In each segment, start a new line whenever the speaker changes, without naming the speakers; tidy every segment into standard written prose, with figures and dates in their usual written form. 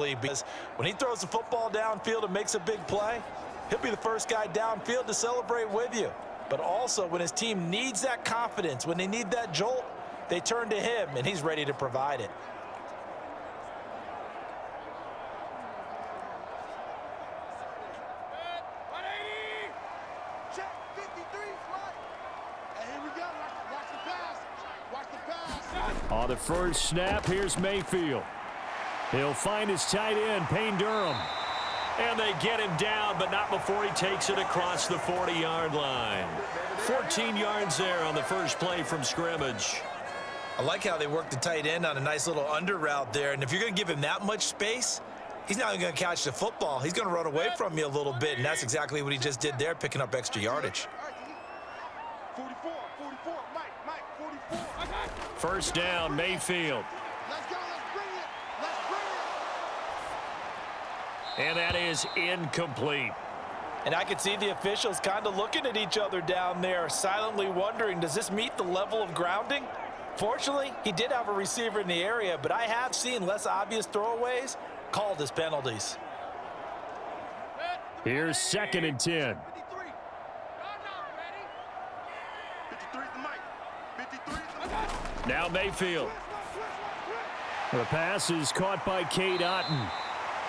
because when he throws the football downfield and makes a big play, he'll be the first guy downfield to celebrate with you. But also, when his team needs that confidence, when they need that jolt, they turn to him, and he's ready to provide it.
On the first snap, here's Mayfield. He'll find his tight end, Payne Durham.
And they get him down, but not before he takes it across the 40-yard line. 14 yards there on the first play from scrimmage.
I like how they work the tight end on a nice little under route there. And if you're going to give him that much space, he's not even going to catch the football. He's going to run away from you a little bit, and that's exactly what he just did there, picking up extra yardage.
44, Mike, 44.
First down, Mayfield.
Let's go, let's bring it.
And that is incomplete.
And I can see the officials kind of looking at each other down there, silently wondering, does this meet the level of grounding? Fortunately, he did have a receiver in the area, but I have seen less obvious throwaways called as penalties.
Here's 2nd and 10.
53 to Mike. 53 to Mike.
Now Mayfield. The pass is caught by Cade Otton.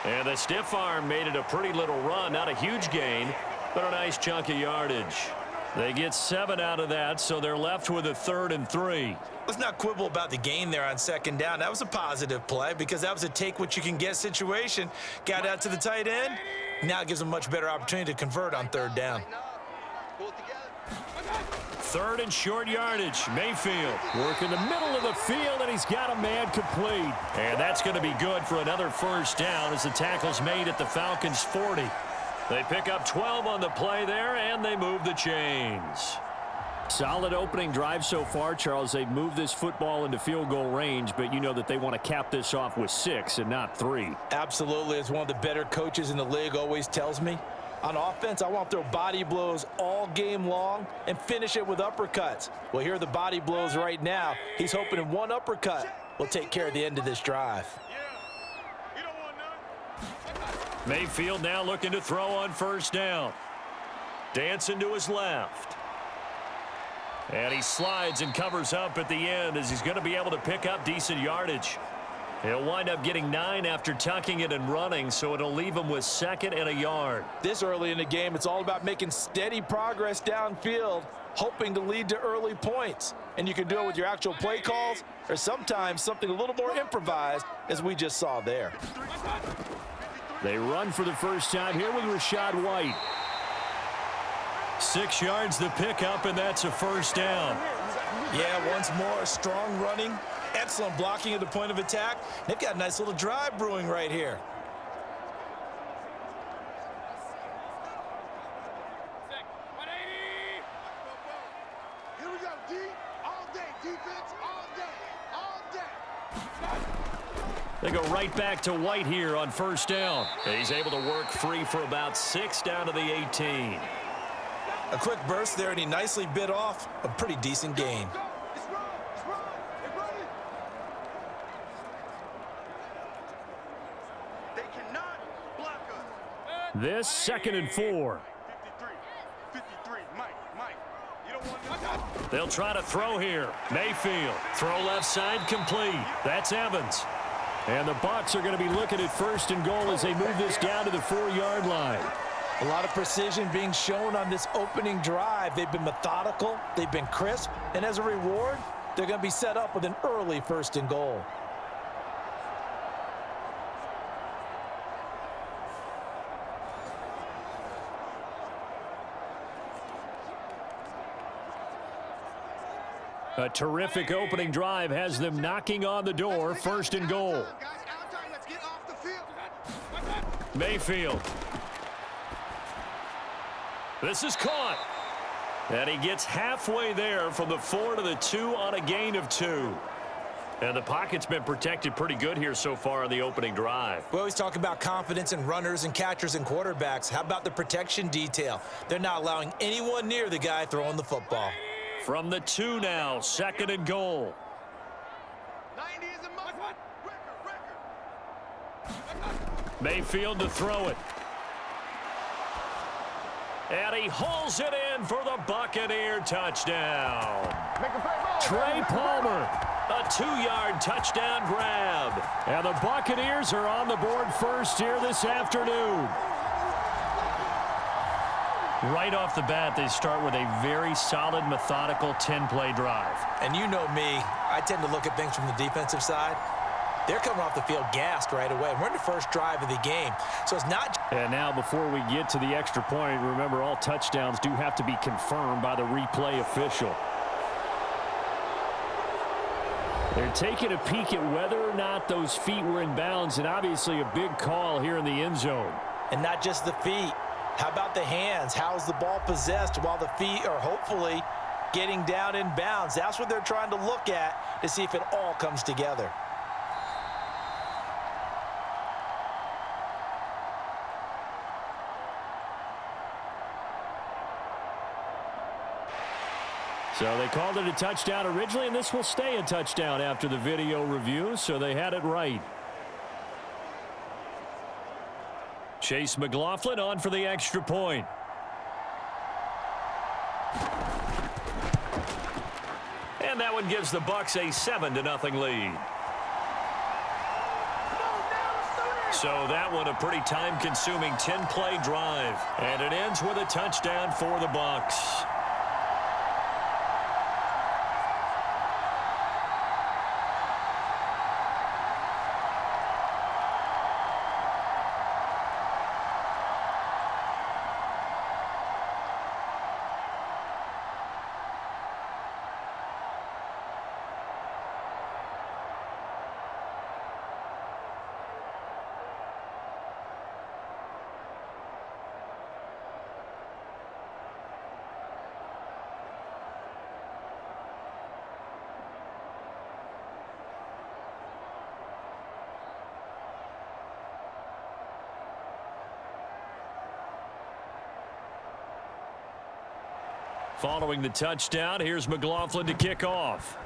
And the stiff arm made it a pretty little run. Not a huge gain, but a nice chunk of yardage.
They get 7 out of that, so they're left with a 3rd and 3.
Let's not quibble about the gain there on 2nd down. That was a positive play because that was a take-what-you-can-get situation. Got out to the tight end. Now it gives them a much better opportunity to convert on 3rd down.
3rd and short yardage. Mayfield working the middle of the field, and he's got a man complete. And that's going to be good for another first down as the tackle's made at the Falcons' 40. They pick up 12 on the play there, and they move the chains. Solid opening drive so far, Charles. They've moved this football into field goal range, but you know that they want to cap this off with 6 and not 3.
Absolutely. As one of the better coaches in the league always tells me, on offense, I want to throw body blows all game long and finish it with uppercuts. Well, here are the body blows right now. He's hoping one uppercut will take care of the end of this drive.
Mayfield now looking to throw on first down. Dancing to his left. And he slides and covers up at the end as he's going to be able to pick up decent yardage. He'll wind up getting 9 after tucking it and running, so it'll leave him with 2nd and a yard.
This early in the game, it's all about making steady progress downfield, hoping to lead to early points. And you can do it with your actual play calls or sometimes something a little more improvised, as we just saw there.
They run for the first time here with Rachaad White.
6 yards the pickup, and that's a first down.
Yeah, once more, strong running, excellent blocking at the point of attack. They've got a nice little drive brewing right here.
Here we go, D. All day, defense, all day, all day.
They go right back to White here on first down.
And he's able to work free for about 6 down to the 18.
A quick burst there, and he nicely bit off a pretty decent gain.
They cannot block us.
This 2nd and 4.
53, Mike. You don't want to.
They'll try to throw here. Mayfield. Throw left side complete. That's Evans. And the Bucs are going to be looking at 1st and goal as they move this down to the 4-yard line.
A lot of precision being shown on this opening drive. They've been methodical, they've been crisp, and as a reward, they're going to be set up with an early 1st and goal.
A terrific opening drive has them knocking on the door. 1st and goal.
Let's get off the field.
Mayfield. This is caught. And he gets halfway there from the 4 to the 2 on a gain of 2. And the pocket's been protected pretty good here so far on the opening drive.
We always talk about confidence in runners and catchers and quarterbacks. How about the protection detail? They're not allowing anyone near the guy throwing the football.
From the 2 now, 2nd and goal.
90 is a record.
Mayfield to throw it. And he hauls it in for the Buccaneer touchdown. Trey Palmer, a 2-yard touchdown grab. And the Buccaneers are on the board first here this afternoon. Right off the bat, they start with a very solid, methodical 10-play drive.
And you know me, I tend to look at things from the defensive side. They're coming off the field gassed right away. We're in the first drive of the game. So it's not...
And now before we get to the extra point, remember all touchdowns do have to be confirmed by the replay official. They're taking a peek at whether or not those feet were in bounds, and obviously a big call here in the end zone.
And not just the feet. How about the hands? How's the ball possessed while the feet are hopefully getting down in bounds? That's what they're trying to look at to see if it all comes together.
So they called it a touchdown originally, and this will stay a touchdown after the video review, so they had it right. Chase McLaughlin on for the extra point. And that one gives the Bucs a 7-0 lead. So that one a pretty time-consuming 10-play drive. And it ends with a touchdown for the Bucs. Following the touchdown, here's McLaughlin to kick off.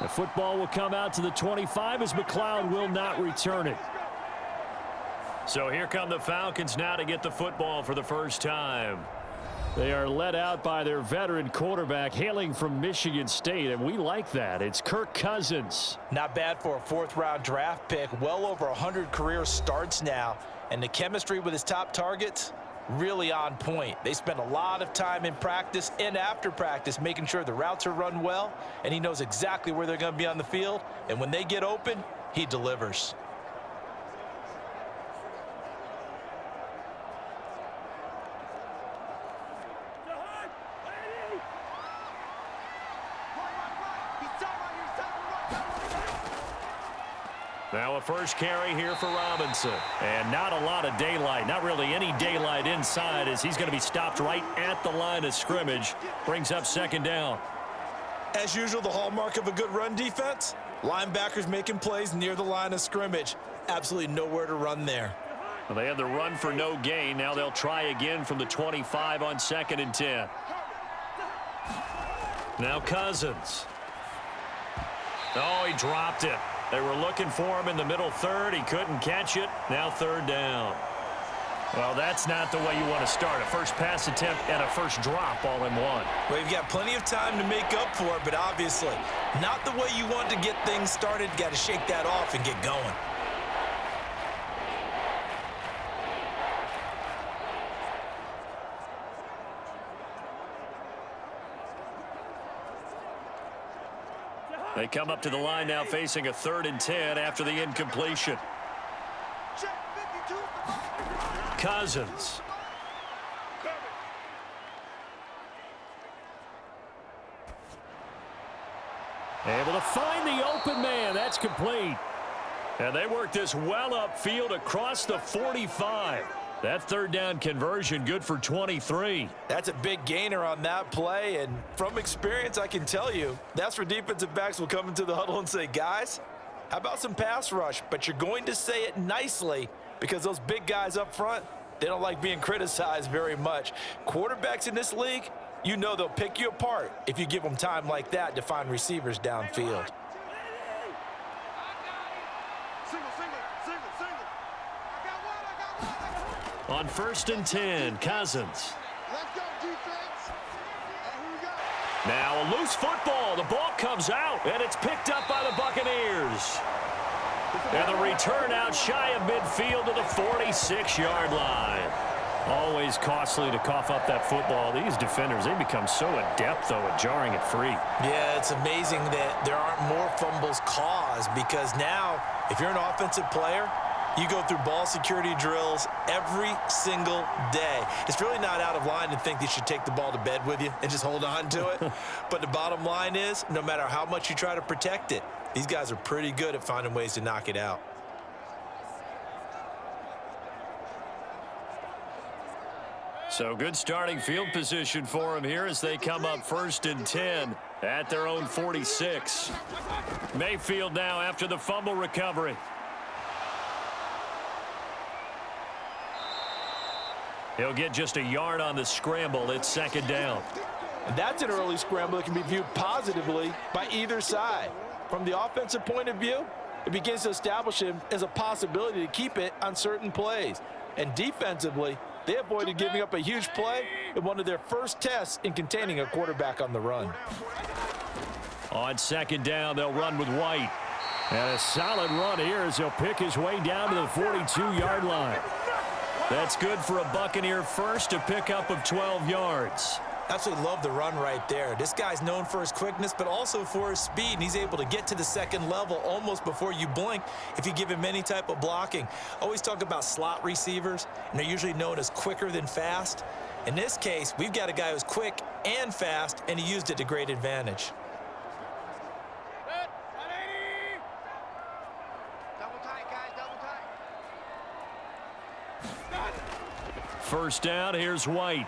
The football will come out to the 25 as McLeod will not return it. So here come the Falcons now to get the football for the first time. They are led out by their veteran quarterback hailing from Michigan State, and we like that. It's Kirk Cousins.
Not bad for a fourth-round draft pick. Well over 100 career starts now. And the chemistry with his top targets, really on point. They spend a lot of time in practice and after practice making sure the routes are run well, and he knows exactly where they're going to be on the field. And when they get open, he delivers.
Now a first carry here for Robinson. And not a lot of daylight. Not really any daylight inside as he's going to be stopped right at the line of scrimmage. Brings up second down.
As usual, the hallmark of a good run defense, linebackers making plays near the line of scrimmage. Absolutely nowhere to run there.
Well, they had the run for no gain. Now they'll try again from the 25 on 2nd and 10. Now Cousins. Oh, he dropped it. They were looking for him in the middle third. He couldn't catch it. Now 3rd down. Well, that's not the way you want to start. A first pass attempt and a first drop all in one.
Well, you've got plenty of time to make up for it, but obviously not the way you want to get things started. Got to shake that off and get going.
They come up to the line now facing a 3rd and 10 after the incompletion. Cousins. Able to find the open man. That's complete. And they work this well upfield across the 45. That 3rd down conversion good for 23.
That's a big gainer on that play, and from experience, I can tell you, that's where defensive backs will come into the huddle and say, guys, how about some pass rush? But you're going to say it nicely because those big guys up front, they don't like being criticized very much. Quarterbacks in this league, you know they'll pick you apart if you give them time like that to find receivers downfield.
On 1st and 10, Cousins.
Let's go, defense. And here we go.
Now a loose football. The ball comes out, and it's picked up by the Buccaneers. And the return out shy of midfield to the 46-yard line. Always costly to cough up that football. These defenders, they become so adept, though, at jarring it free.
Yeah, it's amazing that there aren't more fumbles caused, because now, if you're an offensive player, you go through ball security drills every single day. It's really not out of line to think you should take the ball to bed with you and just hold on to it. But the bottom line is, no matter how much you try to protect it, these guys are pretty good at finding ways to knock it out.
So good starting field position for them here as they come up 1st and 10 at their own 46. Mayfield now after the fumble recovery. He'll get just a yard on the scramble. It's 2nd down.
And that's an early scramble that can be viewed positively by either side. From the offensive point of view, it begins to establish him as a possibility to keep it on certain plays. And defensively, they avoided giving up a huge play in one of their first tests in containing a quarterback on the run.
On 2nd down, they'll run with White. And a solid run here as he'll pick his way down to the 42-yard line. That's good for a Buccaneer first, a pickup of 12 yards.
Absolutely love the run right there. This guy's known for his quickness, but also for his speed, and he's able to get to the second level almost before you blink if you give him any type of blocking. Always talk about slot receivers, and they're usually known as quicker than fast. In this case, we've got a guy who's quick and fast, and he used it to great advantage.
Double tight, guys, double tight.
1st down, here's White.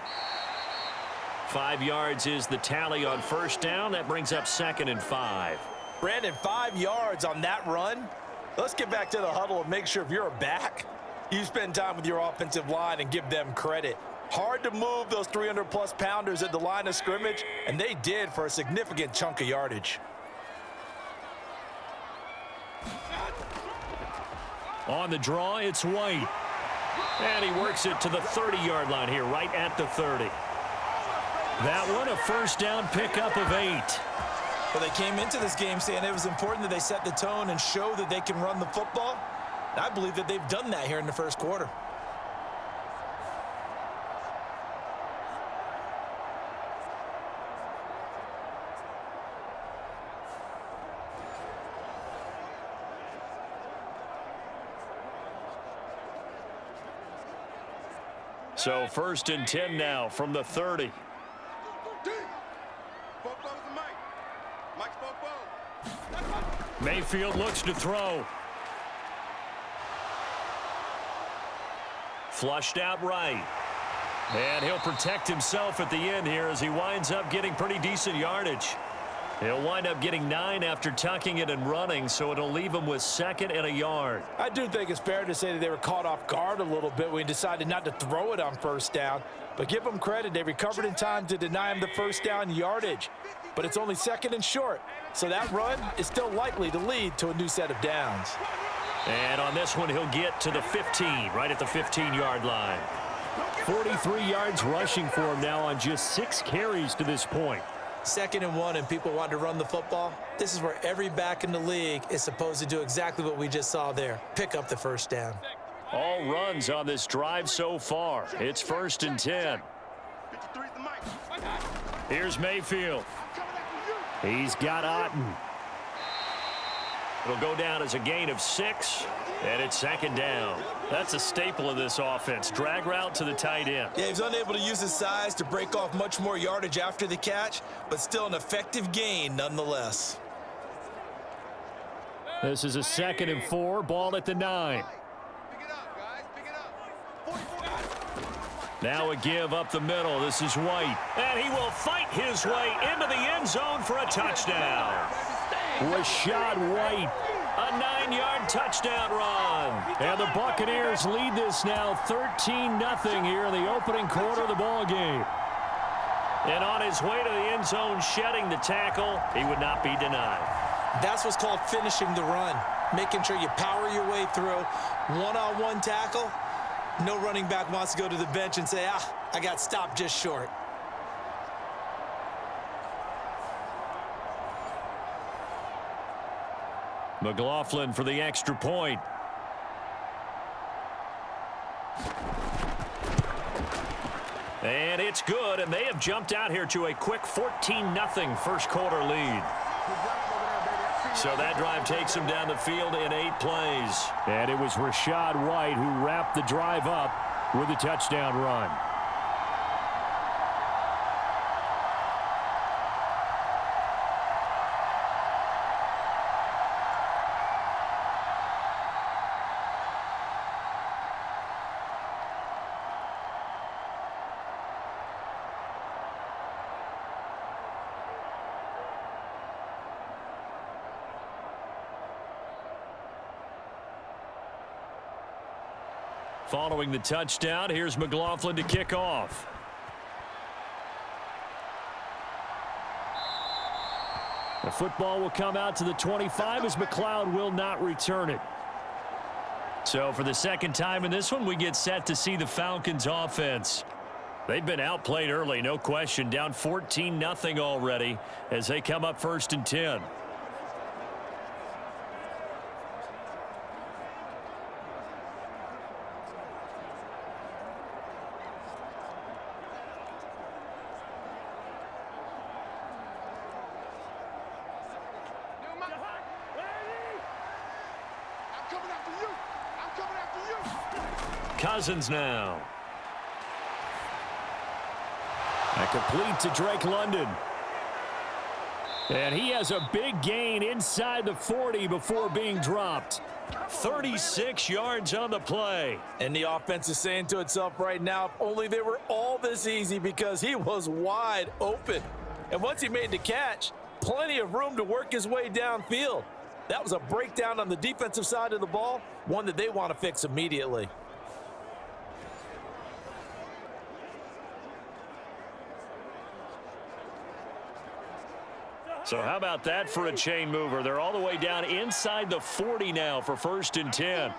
5 yards is the tally on 1st down. That brings up 2nd and 5.
Brandon, 5 yards on that run. Let's get back to the huddle and make sure if you're a back, you spend time with your offensive line and give them credit. Hard to move those 300-plus pounders at the line of scrimmage, and they did for a significant chunk of yardage.
On the draw, it's White. And he works it to the 30-yard line here, right at the 30. That one, a 1st down pickup of 8.
Well, they came into this game saying it was important that they set the tone and show that they can run the football. And I believe that they've done that here in the 1st quarter.
So 1st and 10 now from the 30. Mayfield looks to throw. Flushed out right. And he'll protect himself at the end here as he winds up getting pretty decent yardage. He'll wind up getting 9 after tucking it and running, so it'll leave him with 2nd and a yard.
I do think it's fair to say that they were caught off guard a little bit when he decided not to throw it on 1st down. But give them credit, they recovered in time to deny him the 1st down yardage. But it's only 2nd and short, so that run is still likely to lead to a new set of downs.
And on this one, he'll get to the 15, right at the 15-yard line. 43 yards rushing for him now on just 6 carries to this point.
2nd and 1 and people want to run the football. This is where every back in the league is supposed to do exactly what we just saw there. Pick up the 1st down.
All runs on this drive so far. It's 1st and 10. Here's Mayfield. He's got Otten. It'll go down as a gain of 6, and it's 2nd down. That's a staple of this offense. Drag route to the tight end.
Yeah, he's unable to use his size to break off much more yardage after the catch, but still an effective gain nonetheless.
This is a 2nd and 4, ball at the 9.
Pick it up, guys, pick it up.
Now a give up the middle. This is White. And he will fight his way into the end zone for a touchdown. Rashad White, a 9-yard touchdown run. And the Buccaneers lead this now 13-0 here in the opening quarter of the ball game. And on his way to the end zone, shedding the tackle, he would not be denied.
That's what's called finishing the run, making sure you power your way through one-on-one tackle No running back wants to go to the bench and say, I got stopped just short.
McLaughlin for the extra point. And it's good, and they have jumped out here to a quick 14-0 first quarter lead. So that drive takes them down the field in 8 plays.
And it was Rachaad White who wrapped the drive up with a touchdown run.
Following the touchdown, here's McLaughlin to kick off. The football will come out to the 25 as McLeod will not return it. So for the second time in this one, we get set to see the Falcons offense. They've been outplayed early, no question, down 14-0 already as they come up 1st and 10. Cousins now.
A complete to Drake London. And he has a big gain inside the 40 before being dropped.
36 yards on the play.
And the offense is saying to itself right now, if only they were all this easy, because he was wide open. And once he made the catch, plenty of room to work his way downfield. That was a breakdown on the defensive side of the ball, one that they want to fix immediately.
So how about that for a chain mover? They're all the way down inside the 40 now for 1st and 10.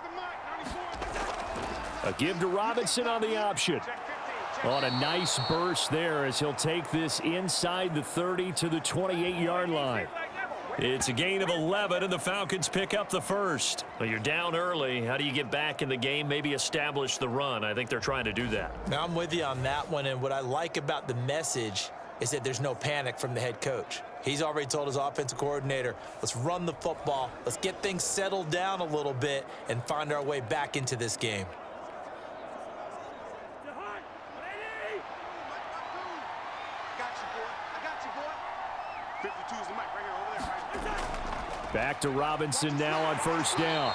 A give to Robinson on the option. On a nice burst there as he'll take this inside the 30 to the 28-yard line.
It's a gain of 11, and the Falcons pick up the first. Well, you're down early. How do you get back in the game, maybe establish the run? I think they're trying to do that.
Now, I'm with you on that one, and what I like about the message is that there's no panic from the head coach. He's already told his offensive coordinator, let's run the football, let's get things settled down a little bit and find our way back into this game.
Back to Robinson now on 1st down.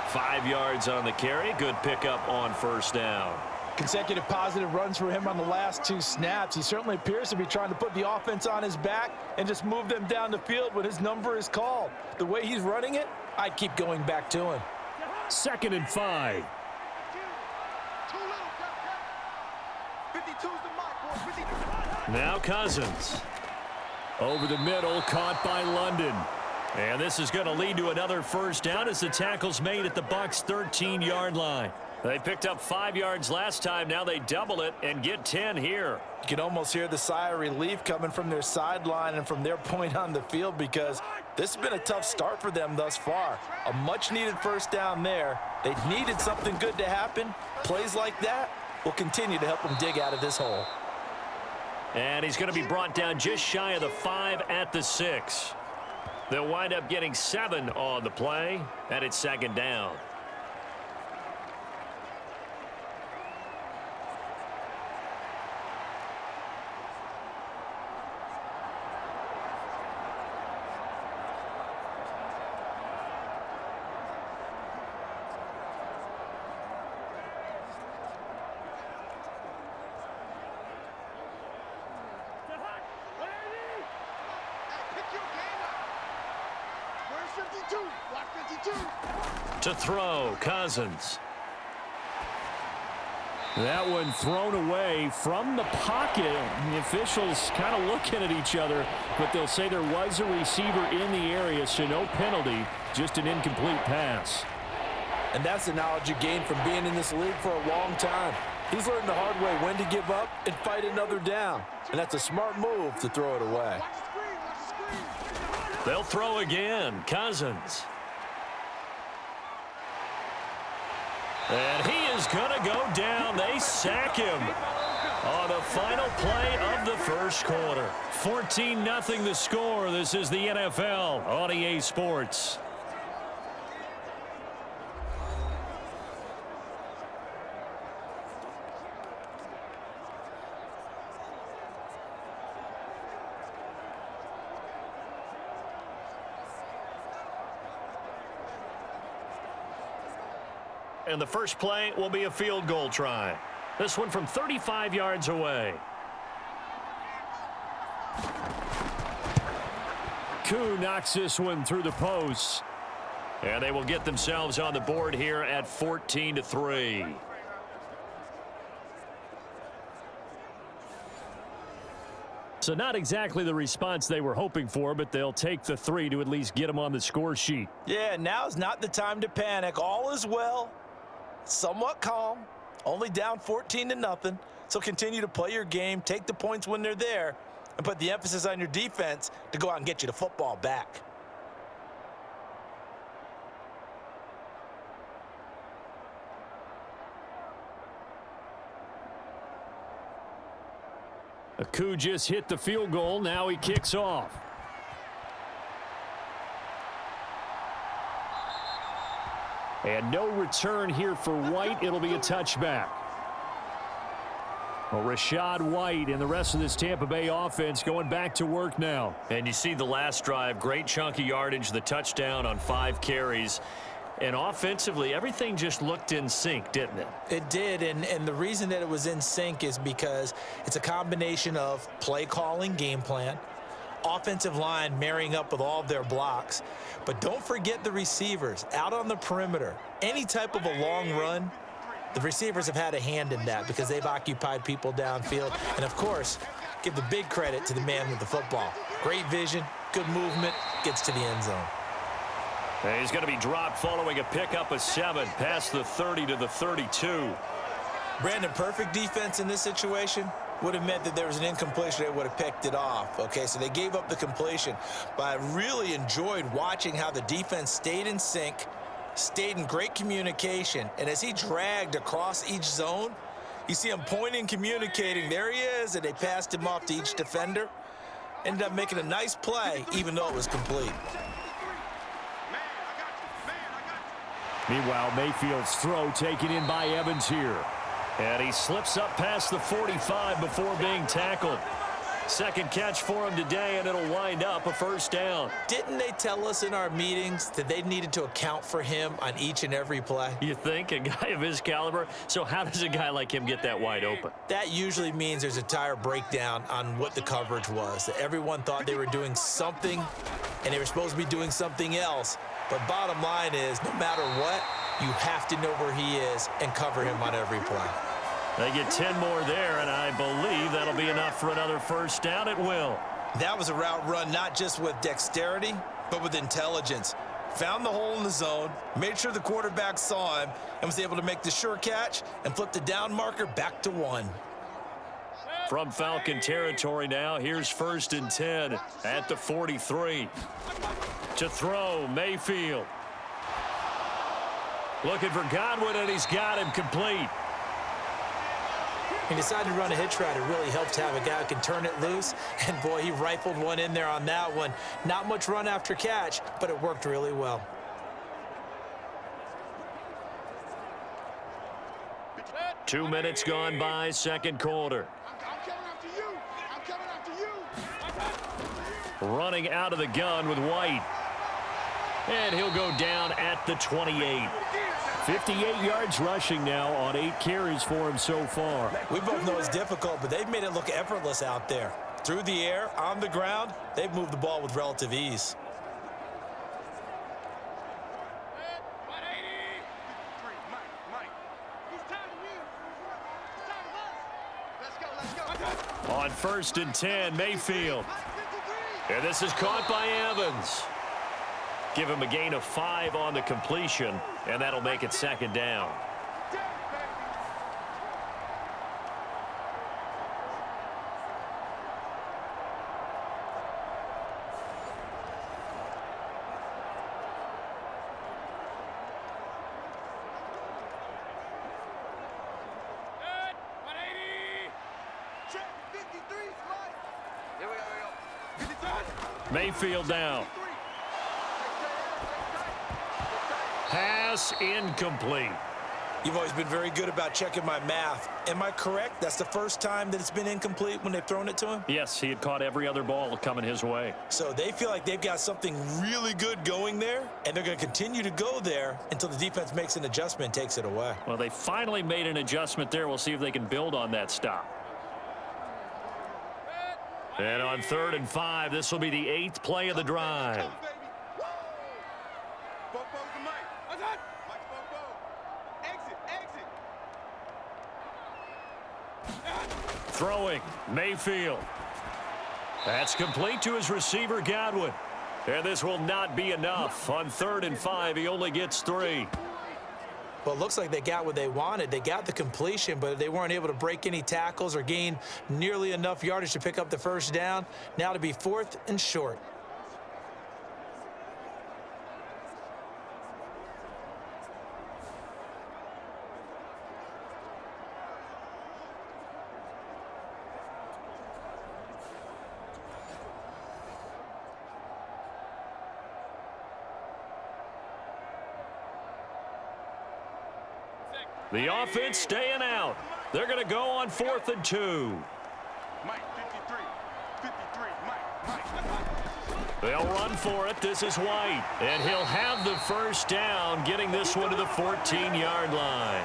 5 yards on the carry. Good pickup on 1st down.
Consecutive positive runs for him on the last 2 snaps. He certainly appears to be trying to put the offense on his back and just move them down the field when his number is called. The way he's running it, I keep going back to him.
2nd and 5.
Now Cousins.
Over the middle, caught by London.
And this is going to lead to another 1st down as the tackle's made at the Bucs' 13-yard line. They picked up 5 yards last time. Now they double it and get 10 here.
You can almost hear the sigh of relief coming from their sideline and from their point on the field, because this has been a tough start for them thus far. A much-needed 1st down there. They needed something good to happen. Plays like that will continue to help them dig out of this hole.
And he's going to be brought down just shy of the 5 at the 6. They'll wind up getting 7 on the play, and it's 2nd down. To throw, Cousins.
That one thrown away from the pocket. The officials kind of looking at each other, but they'll say there was a receiver in the area, so no penalty, just an incomplete pass.
And that's the knowledge you gain from being in this league for a long time. He's learned the hard way when to give up and fight another down. And that's a smart move to throw it away.
They'll throw again. Cousins. And he is going to go down. They sack him on the final play of the first quarter. 14-0 the score. This is the NFL on EA Sports. And the first play will be a field goal try. This one from 35 yards away. Koo knocks this one through the post. And they will get themselves on the board here at 14-3. So not exactly the response they were hoping for, but they'll take the 3 to at least get them on the score sheet.
Yeah, now's not the time to panic. All is well. Somewhat calm, only down 14-0. So continue to play your game, take the points when they're there, and put the emphasis on your defense to go out and get you the football back.
Koo just hit the field goal. Now he kicks off. And no return here for White. It'll be a touchback. Well, Rachaad White and the rest of this Tampa Bay offense going back to work now. And you see the last drive, great chunk of yardage, the touchdown on 5 carries. And offensively, everything just looked in sync, didn't it?
It did, and the reason that it was in sync is because it's a combination of play calling, game plan, offensive line marrying up with all of their blocks. But don't forget the receivers out on the perimeter. Any type of a long run, the receivers have had a hand in that because they've occupied people downfield. And, of course, give the big credit to the man with the football. Great vision, good movement, gets to the end zone.
And he's going to be dropped following a pickup of 7 past the 30 to the 32.
Brandon, perfect defense in this situation would have meant that there was an incompletion. They would have picked it off. Okay, so they gave up the completion. But I really enjoyed watching how the defense stayed in sync, stayed in great communication. And as he dragged across each zone, you see him pointing, communicating. There he is, and they passed him off to each defender. Ended up making a nice play, even though it was complete.
Meanwhile, Mayfield's throw taken in by Evans here. And he slips up past the 45 before being tackled. Second catch for him today, and it'll wind up a first down.
Didn't they tell us in our meetings that they needed to account for him on each and every play?
You think? A guy of his caliber? So how does a guy like him get that wide open?
That usually means there's a tire breakdown on what the coverage was. That everyone thought they were doing something, and they were supposed to be doing something else. But bottom line is, no matter what, you have to know where he is and cover him on every play.
They get 10 more there, and I believe that'll be enough for another first down. It will.
That was a route run not just with dexterity, but with intelligence. Found the hole in the zone, made sure the quarterback saw him, and was able to make the sure catch and flip the down marker back to 1.
From Falcon territory now, here's 1st and 10 at the 43. To throw, Mayfield. Looking for Godwin, and he's got him complete.
He decided to run a hitch route. It really helps to have a guy who can turn it loose. And, boy, he rifled one in there on that one. Not much run after catch, but it worked really well.
Two minutes gone by, second quarter.
I'm coming after you. I'm coming after you.
Running out of the gun with White. And he'll go down at the 28. 58 yards rushing now on 8 carries for him so far.
We both know it's difficult, but they've made it look effortless out there. Through the air, on the ground, they've moved the ball with relative ease.
On 1st and 10, Mayfield. And this is caught by Evans.
Give him a gain of 5 on the completion, and that'll make it 2nd down. Mayfield down. Pass incomplete.
You've always been very good about checking my math. Am I correct? That's the first time that it's been incomplete when they've thrown it to him?
Yes, he had caught every other ball coming his way.
So they feel like they've got something really good going there, and they're going to continue to go there until the defense makes an adjustment and takes it away.
Well, they finally made an adjustment there. We'll see if they can build on that stop. And on 3rd and 5, this will be the 8th play of the drive. Throwing, Mayfield. That's complete to his receiver, Godwin. And this will not be enough. On 3rd and 5, he only gets 3.
Well, it looks like they got what they wanted. They got the completion, but they weren't able to break any tackles or gain nearly enough yardage to pick up the 1st down. Now to be 4th and short.
The offense staying out. They're going to go on 4th and 2.
Mike, 53, Mike.
They'll run for it. This is White. And he'll have the 1st down, getting this one to the 14-yard line.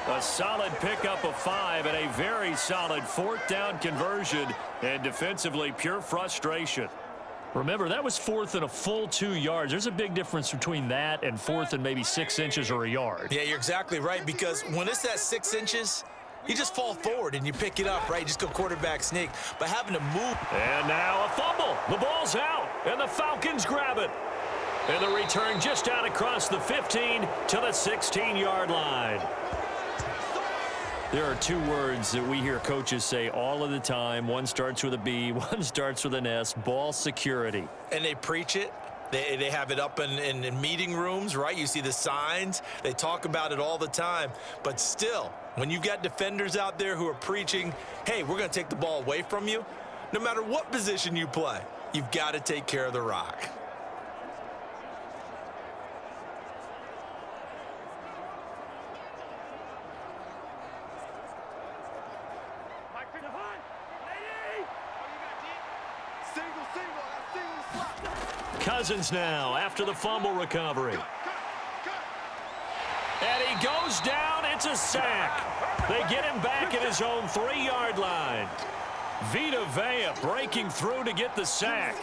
A solid pickup of 5 and a very solid 4th down conversion. And defensively, pure frustration. Remember, that was 4th and a full 2 yards. There's a big difference between that and 4th and maybe 6 inches or a yard.
Yeah, you're exactly right, because when it's that 6 inches, you just fall forward and you pick it up, right? You just go quarterback sneak. But having to move.
And now a fumble. The ball's out, and the Falcons grab it. And the return just out across the 15 to the 16-yard line. There are 2 words that we hear coaches say all of the time. One starts with a B, one starts with an S, ball security.
And they preach it. They have it up in meeting rooms, right? You see the signs. They talk about it all the time. But still, when you've got defenders out there who are preaching, hey, we're going to take the ball away from you, no matter what position you play, you've got to take care of the rock.
Cousins now after the fumble recovery. And he goes down. It's a sack. They get him back at his own 3-yard line. Vita Vea breaking through to get the sack.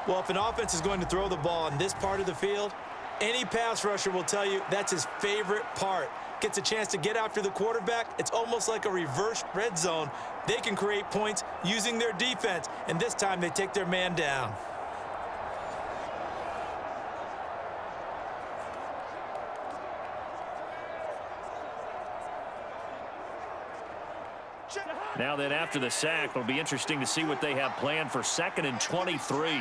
Well, if an offense is going to throw the ball on this part of the field, any pass rusher will tell you that's his favorite part. Gets a chance to get after the quarterback. It's almost like a reverse red zone. They can create points using their defense, and this time they take their man down.
Now then, after the sack, it'll be interesting to see what they have planned for 2nd and 23.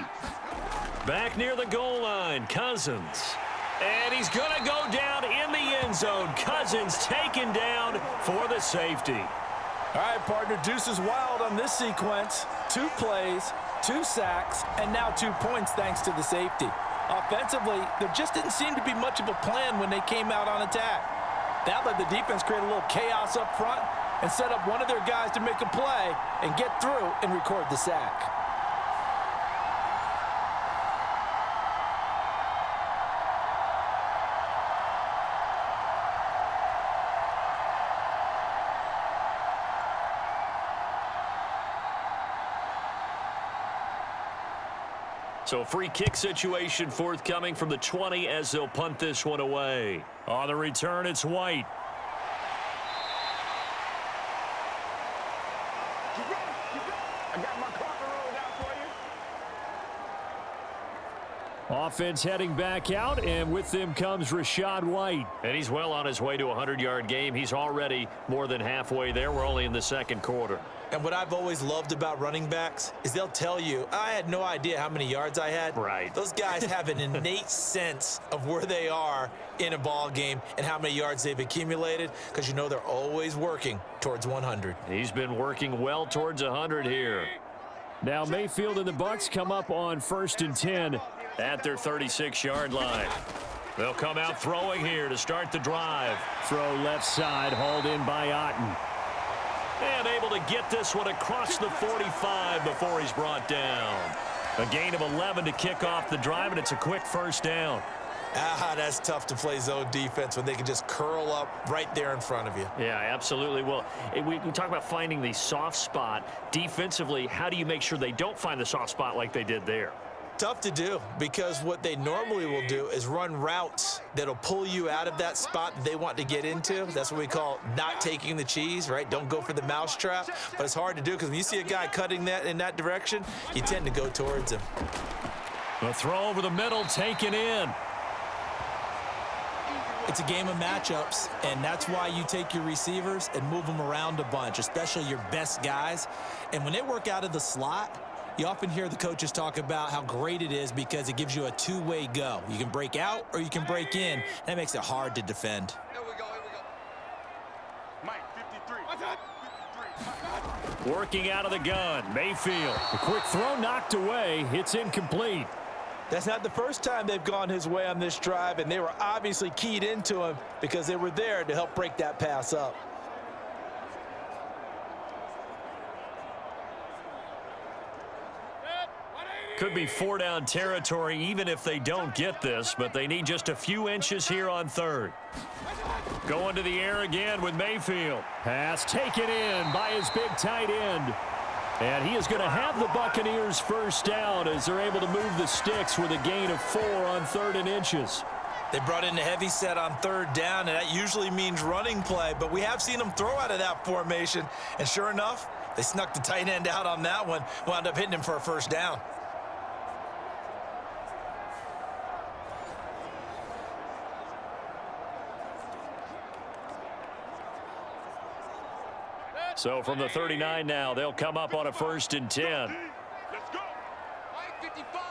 Back near the goal line, Cousins. And he's going to go down in the end zone. Cousins taken down for the safety.
All right, partner, deuce is wild on this sequence. 2 plays, 2 sacks, and now 2 points thanks to the safety. Offensively, there just didn't seem to be much of a plan when they came out on attack. That let the defense create a little chaos up front and set up one of their guys to make a play and get through and record the sack.
So a free kick situation forthcoming from the 20 as they'll punt this one away. On the return, it's White. offense heading back out, and with them comes Rachaad White.
And he's well on his way to a 100-yard game. He's already more than halfway there. We're only in the second quarter.
And what I've always loved about running backs is they'll tell you, I had no idea how many yards I had.
Right.
Those guys have an innate sense of where they are in a ball game and how many yards they've accumulated, because you know they're always working towards 100.
He's been working well towards 100 here.
Now Mayfield and the Bucs come up on 1st and 10
at their 36-yard line. They'll come out throwing here to start the drive.
Throw left side, hauled in by Otten.
And able to get this one across the 45 before he's brought down. A gain of 11 to kick off the drive, and it's a quick first down.
That's tough to play zone defense when they can just curl up right there in front of you.
Yeah, absolutely. Well, we talk about finding the soft spot. Defensively, how do you make sure they don't find the soft spot like they did there?
Tough to do, because what they normally will do is run routes that'll pull you out of that spot that they want to get into. That's what we call not taking the cheese, right? Don't go for the mousetrap. But it's hard to do, because when you see a guy cutting that in that direction, you tend to go towards him.
The throw over the middle, taken in.
It's a game of matchups, and that's why you take your receivers and move them around a bunch, especially your best guys. And when they work out of the slot, you often hear the coaches talk about how great it is because it gives you a two-way go. You can break out or you can break in. That makes it hard to defend.
Here we go. Mike, 53.
Working out of the gun, Mayfield.
A quick throw knocked away. It's incomplete.
That's not the first time they've gone his way on this drive, and they were obviously keyed into him because they were there to help break that pass up.
Could be 4-down territory even if they don't get this, but they need just a few inches here on 3rd. Going to the air again with Mayfield.
Pass taken in by his big tight end. And he is going to have the Buccaneers first down as they're able to move the sticks with a gain of 4 on 3rd and inches.
They brought in the heavy set on 3rd down, and that usually means running play, but we have seen them throw out of that formation, and sure enough, they snuck the tight end out on that one, wound up hitting him for a first down.
So from the 39 now, they'll come up on a 1st and 10.
Let's go. Mike 55.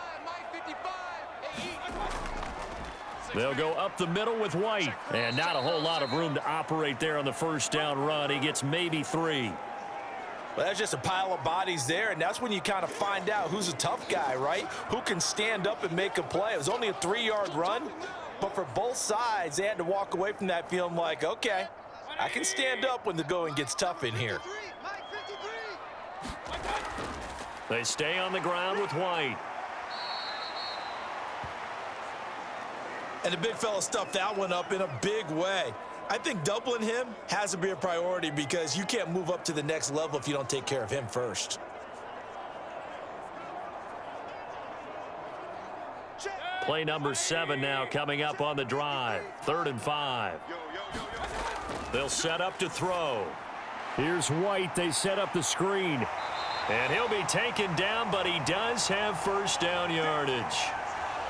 They'll go up the middle with White. And not a whole lot of room to operate there on the first down run. He gets maybe 3.
Well, that's just a pile of bodies there, and that's when you kind of find out who's a tough guy, right? Who can stand up and make a play. It was only a 3-yard run, but for both sides, they had to walk away from that feeling like, okay, I can stand up when the going gets tough in here.
They stay on the ground with White.
And the big fella stuffed that one up in a big way. I think doubling him has to be a priority because you can't move up to the next level if you don't take care of him first.
Play number 7 now coming up on the drive. 3rd and 5. They'll set up to throw.
Here's White. They set up the screen.
And he'll be taken down, but he does have first down yardage.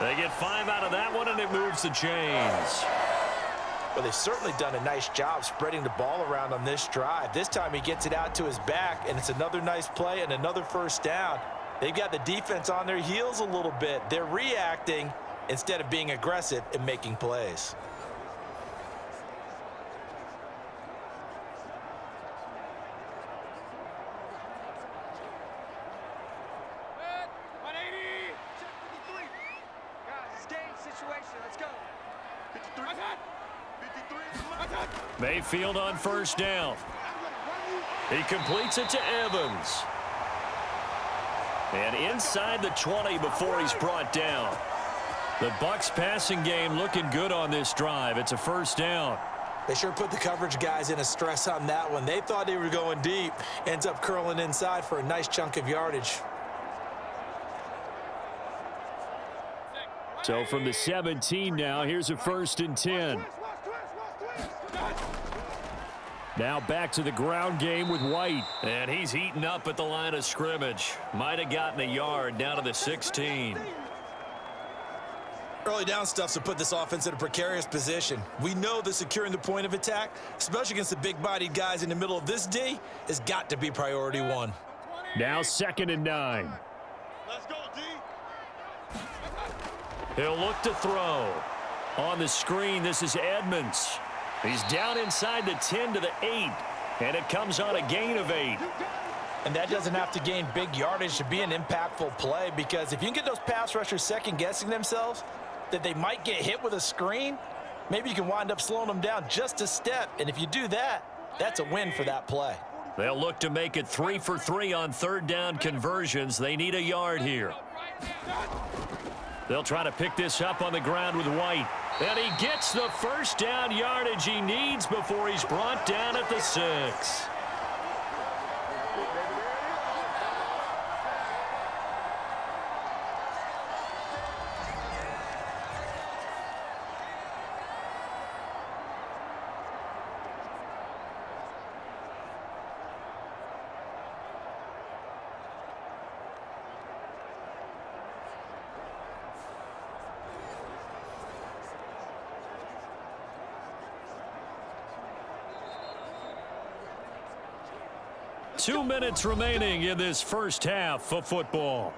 They get 5 out of that one, and it moves the chains.
Well, they've certainly done a nice job spreading the ball around on this drive. This time he gets it out to his back, and it's another nice play and another first down. They've got the defense on their heels a little bit. They're reacting instead of being aggressive and making plays.
Mayfield on first down. He completes it to Evans. And inside the 20 before he's brought down. The Bucs passing game looking good on this drive. It's a first down.
They sure put the coverage guys in a stress on that one. They thought they were going deep. Ends up curling inside for a nice chunk of yardage.
So from the 17 now, here's a 1st and 10. Now back to the ground game with White.
And he's eaten up at the line of scrimmage. Might have gotten a yard down to the 16.
Early down stuff's to put this offense in a precarious position. We know that securing the point of attack, especially against the big-bodied guys in the middle of this D, has got to be priority one.
Now 2nd and 9.
Let's go, D.
He'll look to throw. On the screen, this is Edmonds. He's down inside the 10 to the 8, and it comes on a gain of 8.
And that doesn't have to gain big yardage to be an impactful play, because if you can get those pass rushers second-guessing themselves that they might get hit with a screen, maybe you can wind up slowing them down just a step. And if you do that, that's a win for that play.
They'll look to make it 3 for 3 on 3rd down conversions. They need a yard here. They'll try to pick this up on the ground with White. And he gets the 1st down yardage he needs before he's brought down at the 6. Two minutes remaining in this first half of football.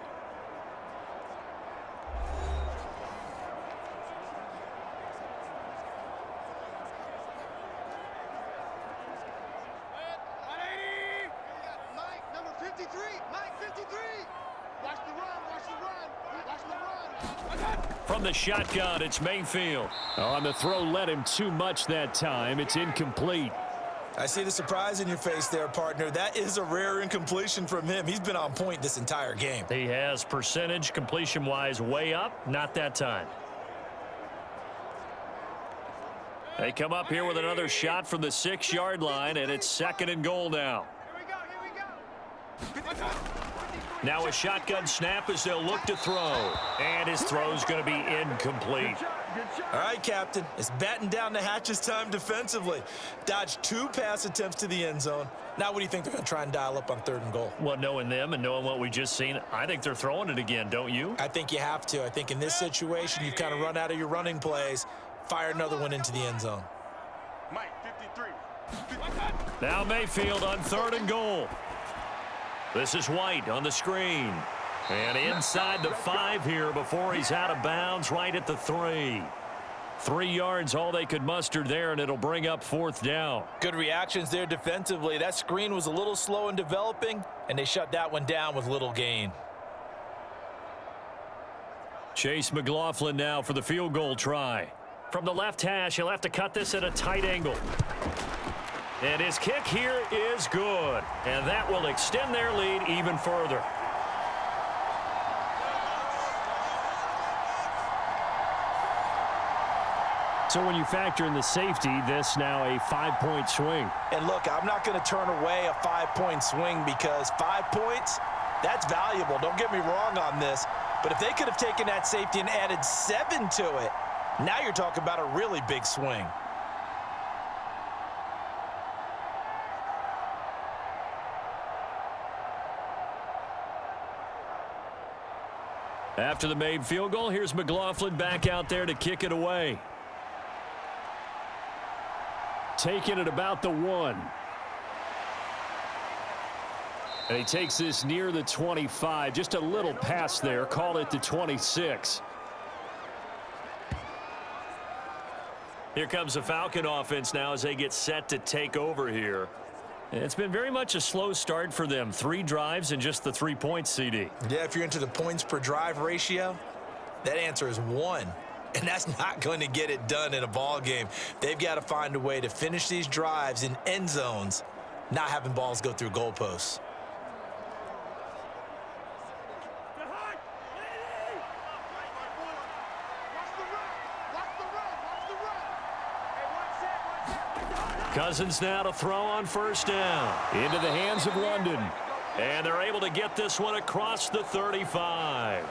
Mike, number 53. Mike, 53. Watch the run. Watch the run. Watch the run.
From the shotgun, it's Mayfield. On the throw, led him too much that time. It's incomplete.
I see the surprise in your face there, partner. That is a rare incompletion from him. He's been on point this entire game.
He has percentage completion-wise way up. Not that time. They come up here with another shot from the 6-yard line, and it's 2nd and goal now. Now a shotgun snap as they'll look to throw. And his throw's going to be incomplete.
All right, Captain. It's batten down the hatches time defensively. Dodged 2 pass attempts to the end zone. Now what do you think they're going to try and dial up on 3rd and goal?
Well, knowing them and knowing what we just seen, I think they're throwing it again, don't you?
I think you have to. I think in this situation, you've kind of run out of your running plays. Fire another one into the end zone.
Mike, 53.
Now Mayfield on 3rd and goal. This is White on the screen. And inside the 5 here before he's out of bounds right at the 3. 3 yards all they could muster there, and it'll bring up 4th down.
Good reactions there defensively. That screen was a little slow in developing, and they shut that one down with little gain.
Chase McLaughlin now for the field goal try. From the left hash, he'll have to cut this at a tight angle. And his kick here is good. And that will extend their lead even further. So when you factor in the safety, this now a 5-point swing.
And look, I'm not going to turn away a 5-point swing because 5 points, that's valuable. Don't get me wrong on this. But if they could have taken that safety and added 7 to it, now you're talking about a really big swing.
After the made field goal, here's McLaughlin back out there to kick it away. Taking it about the 1. And he takes this near the 25. Just a little pass there. Call it the 26. Here comes the Falcon offense now as they get set to take over here. And it's been very much a slow start for them. 3 drives and just the 3 points, CD.
Yeah, if you're into the points per drive ratio, that answer is 1. And that's not going to get it done in a ball game. They've got to find a way to finish these drives in end zones, not having balls go through goalposts.
Cousins now to throw on 1st down. Into the hands of London. And they're able to get this one across the 35.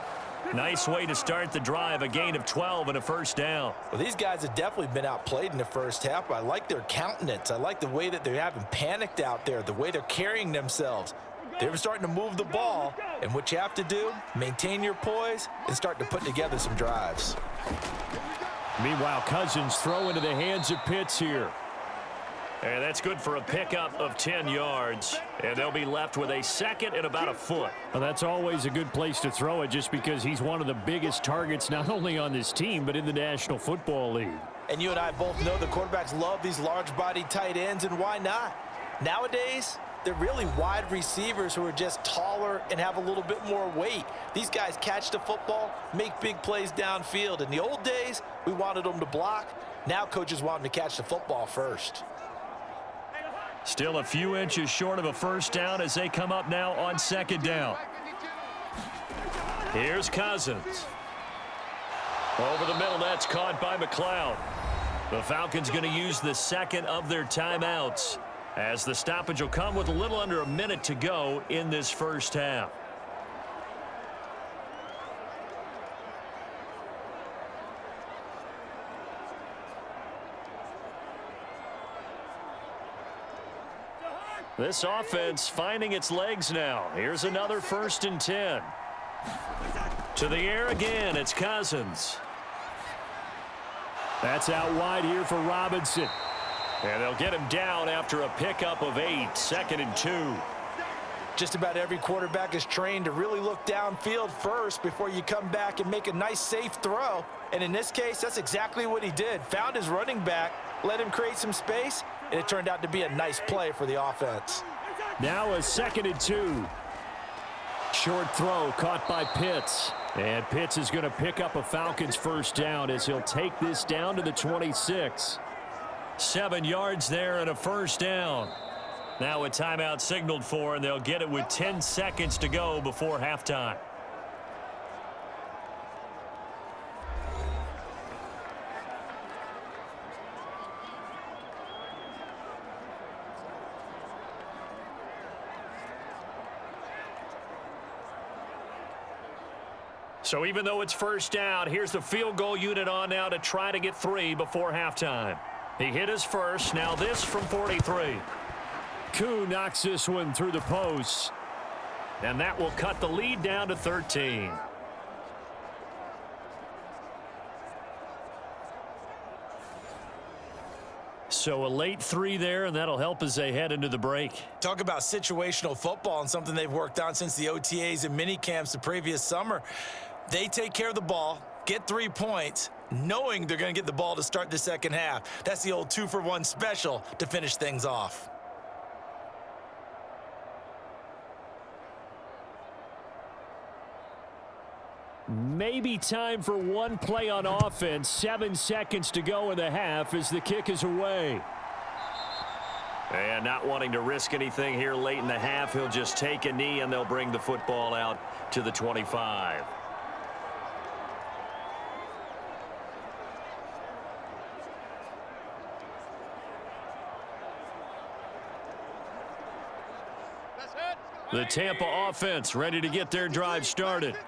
Nice way to start the drive, a gain of 12 and a 1st down.
Well, these guys have definitely been outplayed in the first half. I like their countenance. I like the way that they haven't panicked out there, the way they're carrying themselves. They're starting to move the ball, and what you have to do, maintain your poise and start to put together some drives.
Meanwhile, Cousins throw into the hands of Pitts here.
And that's good for a pickup of 10 yards. And they'll be left with a second and about a foot.
Well, that's always a good place to throw it just because he's one of the biggest targets not only on this team but in the National Football League.
And you and I both know the quarterbacks love these large-bodied tight ends, and why not? Nowadays, they're really wide receivers who are just taller and have a little bit more weight. These guys catch the football, make big plays downfield. In the old days, we wanted them to block. Now coaches want them to catch the football first.
Still a few inches short of a first down as they come up now on second down. Here's Cousins. Over the middle, that's caught by McLeod. The Falcons going to use the second of their timeouts, as the stoppage will come with a little under a minute to go in this first half. This offense finding its legs now. Here's another 1st and 10. To the air again, it's Cousins.
That's out wide here for Robinson.
And they'll get him down after a pickup of 8, 2nd and 2.
Just about every quarterback is trained to really look downfield first before you come back and make a nice, safe throw. And in this case, that's exactly what he did. Found his running back, let him create some space, and it turned out to be a nice play for the offense.
Now a 2nd and 2. Short throw caught by Pitts. And Pitts is going to pick up a Falcons first down as he'll take this down to the 26.
7 yards there and a first down. Now a timeout signaled for, and they'll get it with 10 seconds to go before halftime. So even though it's first down, here's the field goal unit on now to try to get 3 before halftime. He hit his first. Now this from 43.
Koo knocks this one through the post.
And that will cut the lead down to 13. So a late 3 there, and that'll help as they head into the break.
Talk about situational football and something they've worked on since the OTAs and mini camps the previous summer. They take care of the ball, get 3 points, knowing they're going to get the ball to start the second half. That's the old 2-for-1 special to finish things off.
Maybe time for one play on offense. 7 seconds to go in the half as the kick is away.
And not wanting to risk anything here late in the half, he'll just take a knee and they'll bring the football out to the 25. The Tampa offense ready to get their drive started.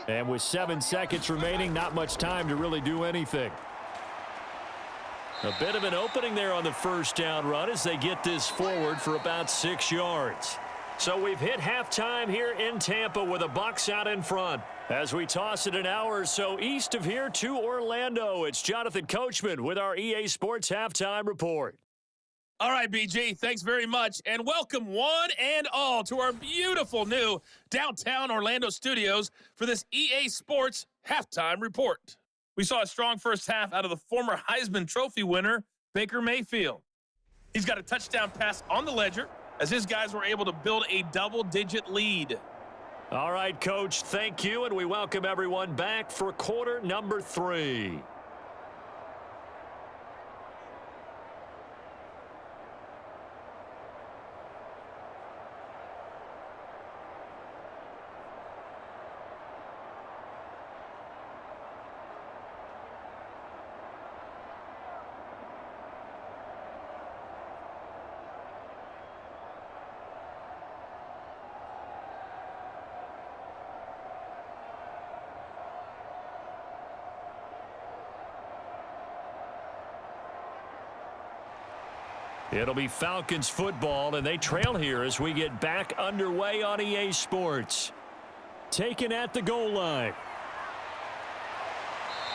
And with 7 seconds remaining, not much time to really do anything.
A bit of an opening there on the first down run as they get this forward for about 6 yards. So we've hit halftime here in Tampa with the Bucs out in front. As we toss it an hour or so east of here to Orlando, it's Jonathan Coachman with our EA Sports Halftime Report.
All right, BG, thanks very much, and welcome one and all to our beautiful new downtown Orlando studios for this EA Sports Halftime Report. We saw a strong first half out of the former Heisman Trophy winner, Baker Mayfield. He's got a touchdown pass on the ledger as his guys were able to build a double-digit lead.
All right, Coach, thank you, and we welcome everyone back for quarter number 3.
It'll be Falcons football, and they trail here as we get back underway on EA Sports. Taken at the goal line.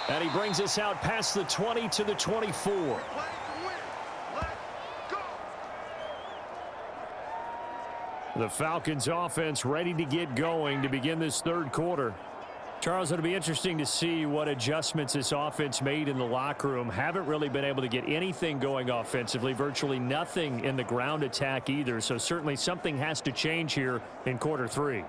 And he brings us out past the 20 to the 24. The Falcons offense ready to get going to begin this third quarter. Charles, it'll be interesting to see what adjustments this offense made in the locker room. Haven't really been able to get anything going offensively, virtually nothing in the ground attack either. So certainly something has to change here in quarter three.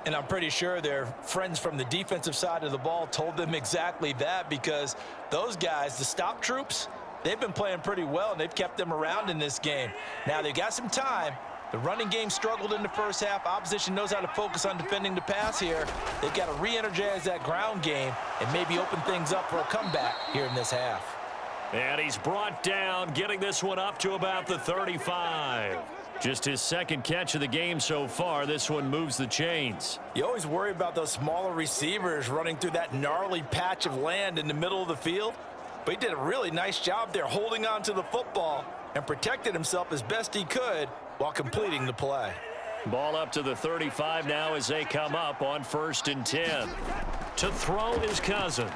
And I'm pretty sure their friends from the defensive side of the ball told them exactly that, because those guys, the stop troops, they've been playing pretty well, and they've kept them around in this game. Now they've got some time. The running game struggled in the first half. Opposition knows how to focus on defending the pass here. They've got to re-energize that ground game and maybe open things up for a comeback here in this half.
And he's brought down, getting this one up to about the 35. Just his second catch of the game so far. This one moves the chains.
You always worry about those smaller receivers running through that gnarly patch of land in the middle of the field. But he did a really nice job there holding on to the football and protected himself as best he could while completing the play.
Ball up to the 35 now as they come up on 1st and 10. To throw is Cousins.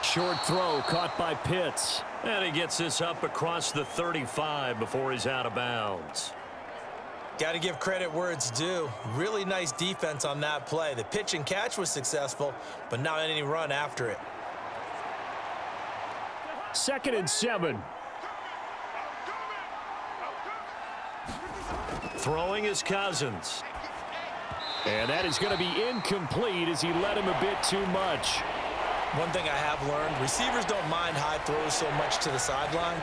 Short throw caught by Pitts. And he gets this up across the 35 before he's out of bounds.
Got to give credit where it's due. Really nice defense on that play. The pitch and catch was successful, but not any run after it.
2nd and 7. Throwing is Cousins. And that is going to be incomplete as he led him a bit too much.
One thing I have learned, receivers don't mind high throws so much to the sideline,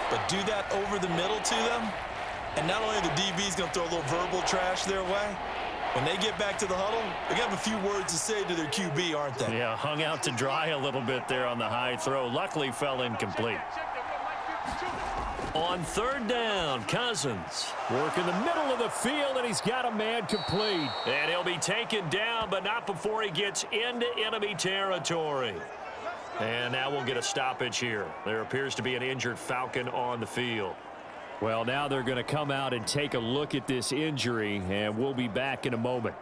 but do that over the middle to them, and not only the DB's going to throw a little verbal trash their way, when they get back to the huddle, they're going to have a few words to say to their QB, aren't they?
Yeah, hung out to dry a little bit there on the high throw. Luckily fell incomplete. On 3rd down, Cousins working the middle of the field, and he's got a man complete. And he'll be taken down, but not before he gets into enemy territory. And now we'll get a stoppage here. There appears to be an injured Falcon on the field. Well, now they're going to come out and take a look at this injury, and we'll be back in a moment.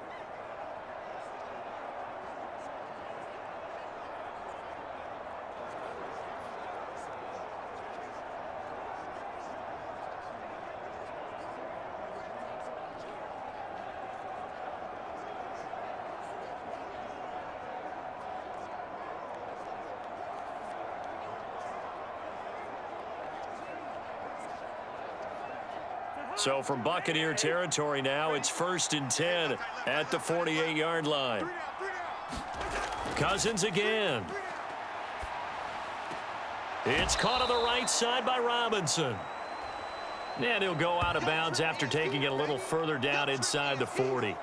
So from Buccaneer territory now, it's 1st and 10 at the 48-yard line. Cousins again. It's caught on the right side by Robinson. And he'll go out of bounds after taking it a little further down inside the 40.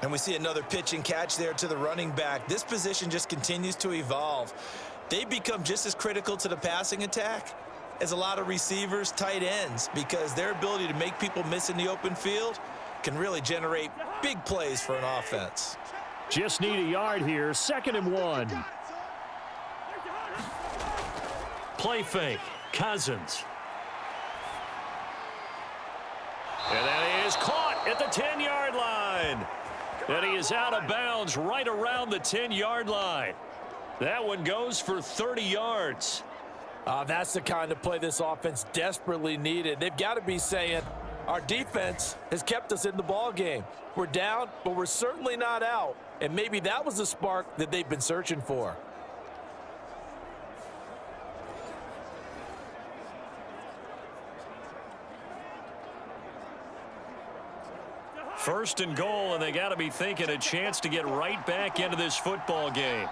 And we see another pitch and catch there to the running back. This position just continues to evolve. They become just as critical to the passing attack as a lot of receivers, tight ends, because their ability to make people miss in the open field can really generate big plays for an offense.
Just need a yard here. 2nd and 1. Play fake. Cousins. And that is caught at the 10-yard line. And he is out of bounds right around the 10-yard line. That one goes for 30 yards.
That's the kind of play this offense desperately needed. They've got to be saying, our defense has kept us in the ball game. We're down, but we're certainly not out. And maybe that was the spark that they've been searching for.
First and goal, and they got to be thinking a chance to get right back into this football game.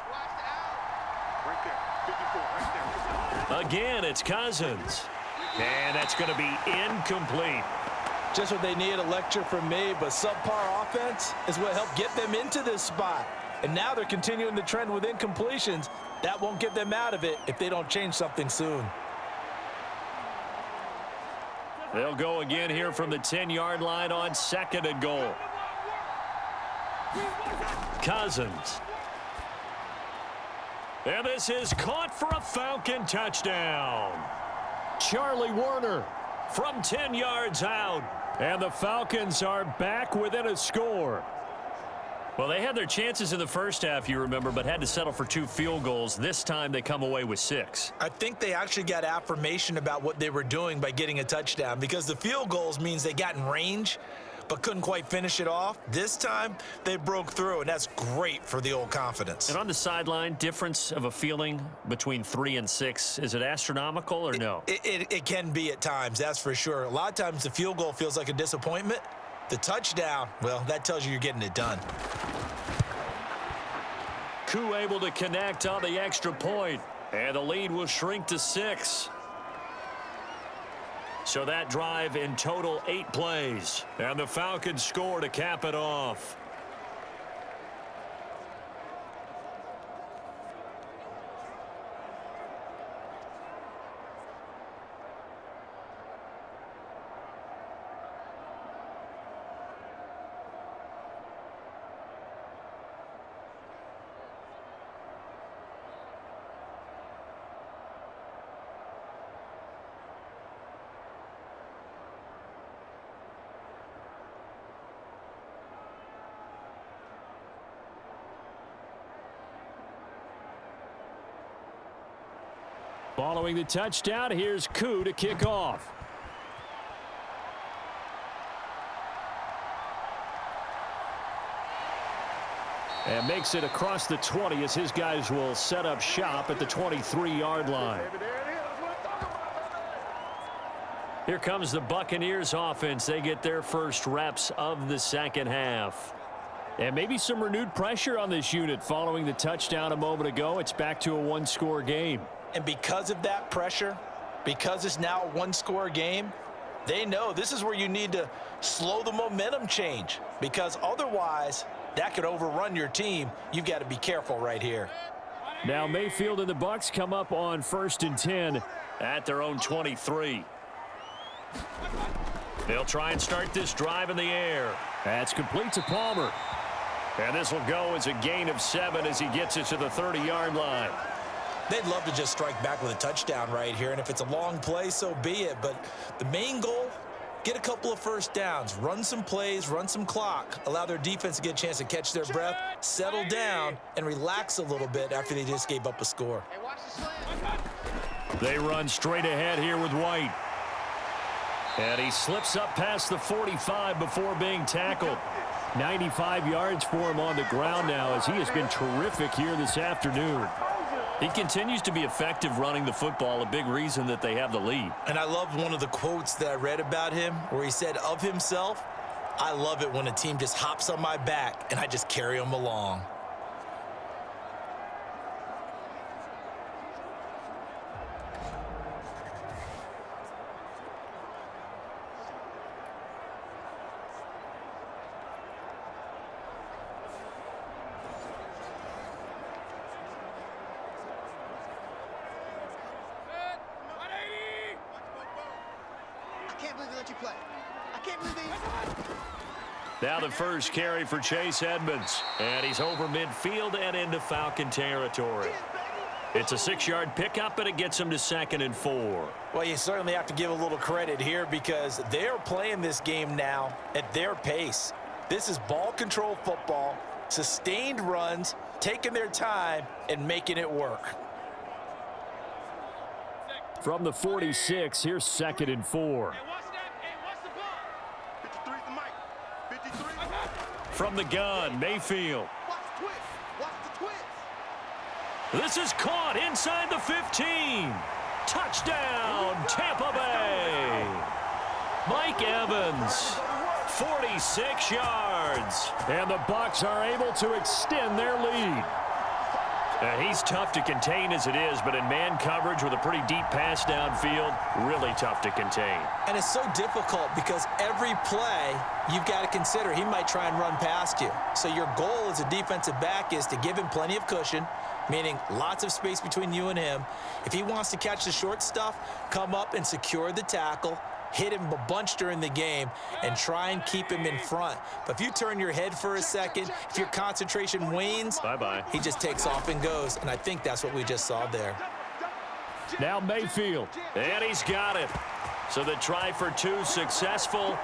Again, it's Cousins. And that's going to be incomplete.
Just what they need, a lecture from me, but subpar offense is what helped get them into this spot. And now they're continuing the trend with incompletions. That won't get them out of it if they don't change something soon.
They'll go again here from the 10-yard line on 2nd and goal. Cousins. And this is caught for a Falcon touchdown. Charlie Warner from 10 yards out. And the Falcons are back within a score.
Well, they had their chances in the first half, you remember, but had to settle for 2 field goals. This time they come away with 6.
I think they actually got affirmation about what they were doing by getting a touchdown, because the field goals means they got in range but couldn't quite finish it off. This time they broke through, and that's great for the old confidence.
And on the sideline, difference of a feeling between 3 and 6, is it astronomical or no?
It can be at times, that's for sure. A lot of times the field goal feels like a disappointment. The touchdown, well, that tells you you're getting it done.
Koo able to connect on the extra point, and the lead will shrink to 6. So that drive in total 8 plays, and the Falcons score to cap it off.
Following the touchdown, here's Koo to kick off. And makes it across the 20 as his guys will set up shop at the 23-yard line.
Here comes the Buccaneers offense. They get their first reps of the second half.
And maybe some renewed pressure on this unit following the touchdown a moment ago. It's back to a 1-score game.
And because of that pressure, because it's now a 1-score game, they know this is where you need to slow the momentum change, because otherwise that could overrun your team. You've got to be careful right here.
Now Mayfield and the Bucs come up on 1st and 10
at their own 23. They'll try and start this drive in the air.
That's complete to Palmer.
And this will go as a gain of 7 as he gets it to the 30-yard line.
They'd love to just strike back with a touchdown right here, and if it's a long play, so be it. But the main goal, get a couple of first downs, run some plays, run some clock, allow their defense to get a chance to catch their breath, settle down, and relax a little bit after they just gave up a score.
They run straight ahead here with White.
And he slips up past the 45 before being tackled.
95 yards for him on the ground now, as he has been terrific here this afternoon.
He continues to be effective running the football, a big reason that they have the lead.
And I love one of the quotes that I read about him where he said of himself, "I love it when a team just hops on my back and I just carry them along."
Now the first carry for Chase Edmonds. And he's over midfield and into Falcon territory. It's a 6-yard pickup, and it gets him to 2nd and 4.
Well, you certainly have to give a little credit here, because they're playing this game now at their pace. This is ball control football, sustained runs, taking their time and making it work.
From the 46, here's 2nd and 4.
From the gun, Mayfield. This is caught inside the 15. Touchdown, Tampa Bay. Mike Evans, 46 yards.
And the Bucs are able to extend their lead.
He's tough to contain as it is, but in man coverage with a pretty deep pass downfield, really tough to contain.
And it's so difficult because every play you've got to consider he might try and run past you. So your goal as a defensive back is to give him plenty of cushion, meaning lots of space between you and him. If he wants to catch the short stuff, come up and secure the tackle, hit him a bunch during the game, and try and keep him in front. But if you turn your head for a second, if your concentration wanes,
bye-bye.
He just takes off and goes, and I think that's what we just saw there.
Now Mayfield.
And he's got it. So the try for two successful.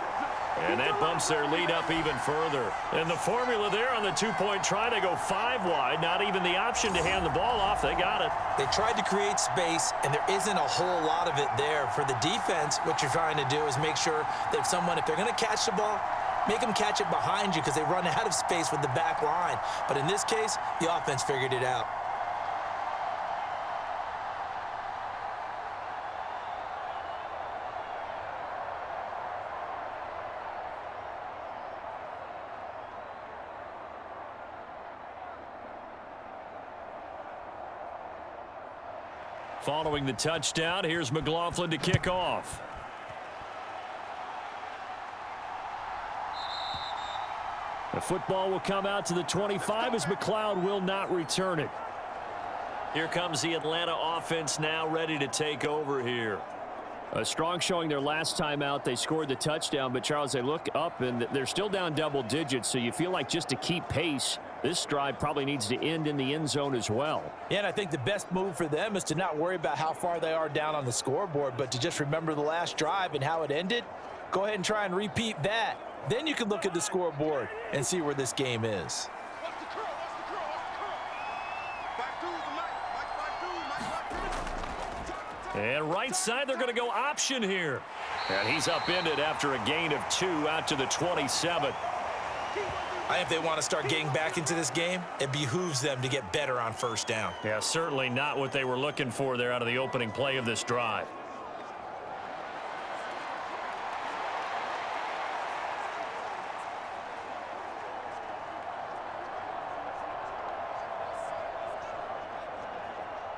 And that bumps their lead up even further. And the formula there on the two-point try to go 5 wide. Not even the option to hand the ball off. They got it.
They tried to create space, and there isn't a whole lot of it there. For the defense, what you're trying to do is make sure that if they're going to catch the ball, make them catch it behind you because they run out of space with the back line. But in this case, the offense figured it out.
Following the touchdown, here's McLaughlin to kick off. The football will come out to the 25 as McLeod will not return it.
Here comes the Atlanta offense now ready to take over here.
A strong showing their last time out. They scored the touchdown, but Charles, they look up and they're still down double digits, so you feel like just to keep pace, this drive probably needs to end in the end zone as well.
Yeah, and I think the best move for them is to not worry about how far they are down on the scoreboard, but to just remember the last drive and how it ended. Go ahead and try and repeat that. Then you can look at the scoreboard and see where this game is.
And right side, they're going to go option here. And he's upended after a gain of 2 out to the 27.
I think if they want to start getting back into this game, it behooves them to get better on first down.
Yeah, certainly not what they were looking for there out of the opening play of this drive.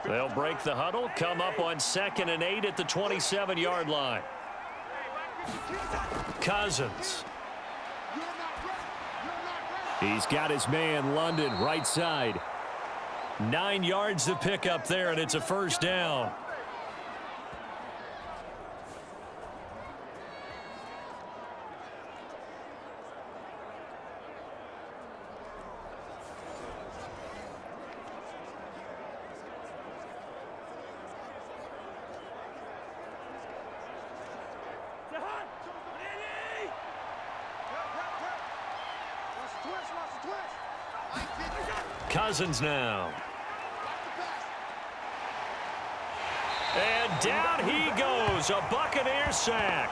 They'll break the huddle, come up on 2nd and 8 at the 27-yard line. Cousins.
He's got his man, London, right side.
9 yards to pick up there, and it's a first down. Cousins now. And down he goes. A Buccaneer sack.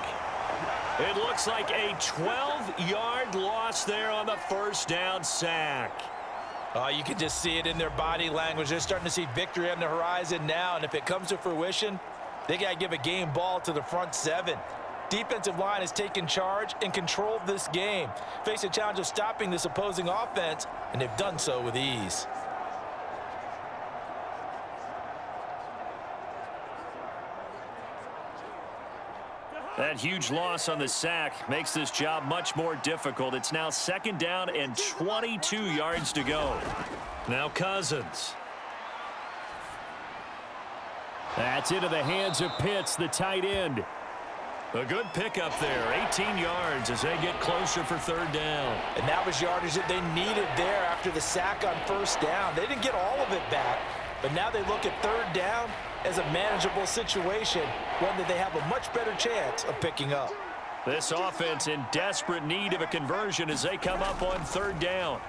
It looks like a 12-yard loss there on the first down sack.
You can just see it in their body language. They're starting to see victory on the horizon now, and if it comes to fruition, they got to give a game ball to the front 7. Defensive line has taken charge and controlled this game. Face a challenge of stopping this opposing offense, and they've done so with ease.
That huge loss on the sack makes this job much more difficult. It's now 2nd down and 22 yards to go. Now Cousins.
That's into the hands of Pitts, the tight end.
A good pickup there, 18 yards as they get closer for 3rd down.
And that was yardage that they needed there after the sack on first down. They didn't get all of it back, but now they look at 3rd down as a manageable situation, one that they have a much better chance of picking up.
This offense in desperate need of a conversion as they come up on 3rd down.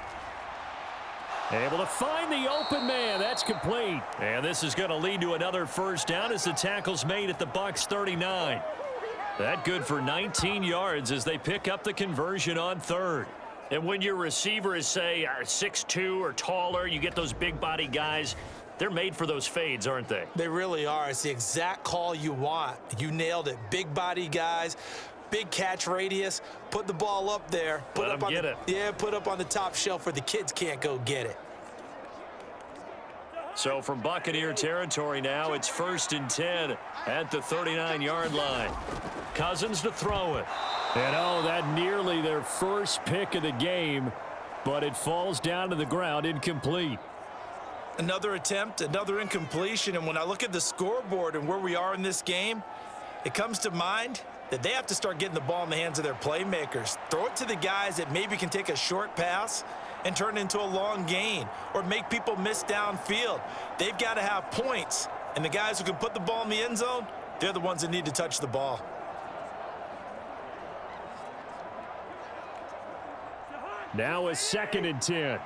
Able to find the open man. That's complete.
And this is going to lead to another first down as the tackle's made at the Bucs 39. That good for 19 yards as they pick up the conversion on 3rd. And when your receiver is, say, 6'2" or taller, you get those big body guys, they're made for those fades, aren't they?
They really are. It's the exact call you want. You nailed it. Big body guys, big catch radius. Put the ball up there.
Let them get it.
Yeah, put up on the top shelf where the kids can't go get it.
So from Buccaneer territory now, it's 1st and 10 at the 39-yard line. Cousins to throw it.
And oh, that nearly their first pick of the game, but it falls down to the ground incomplete.
Another attempt, another incompletion, and when I look at the scoreboard and where we are in this game, it comes to mind that they have to start getting the ball in the hands of their playmakers. Throw it to the guys that maybe can take a short pass and turn it into a long gain or make people miss downfield. They've got to have points And the guys who can put the ball in the end zone, they're the ones that need to touch the ball.
Now a 2nd and 10.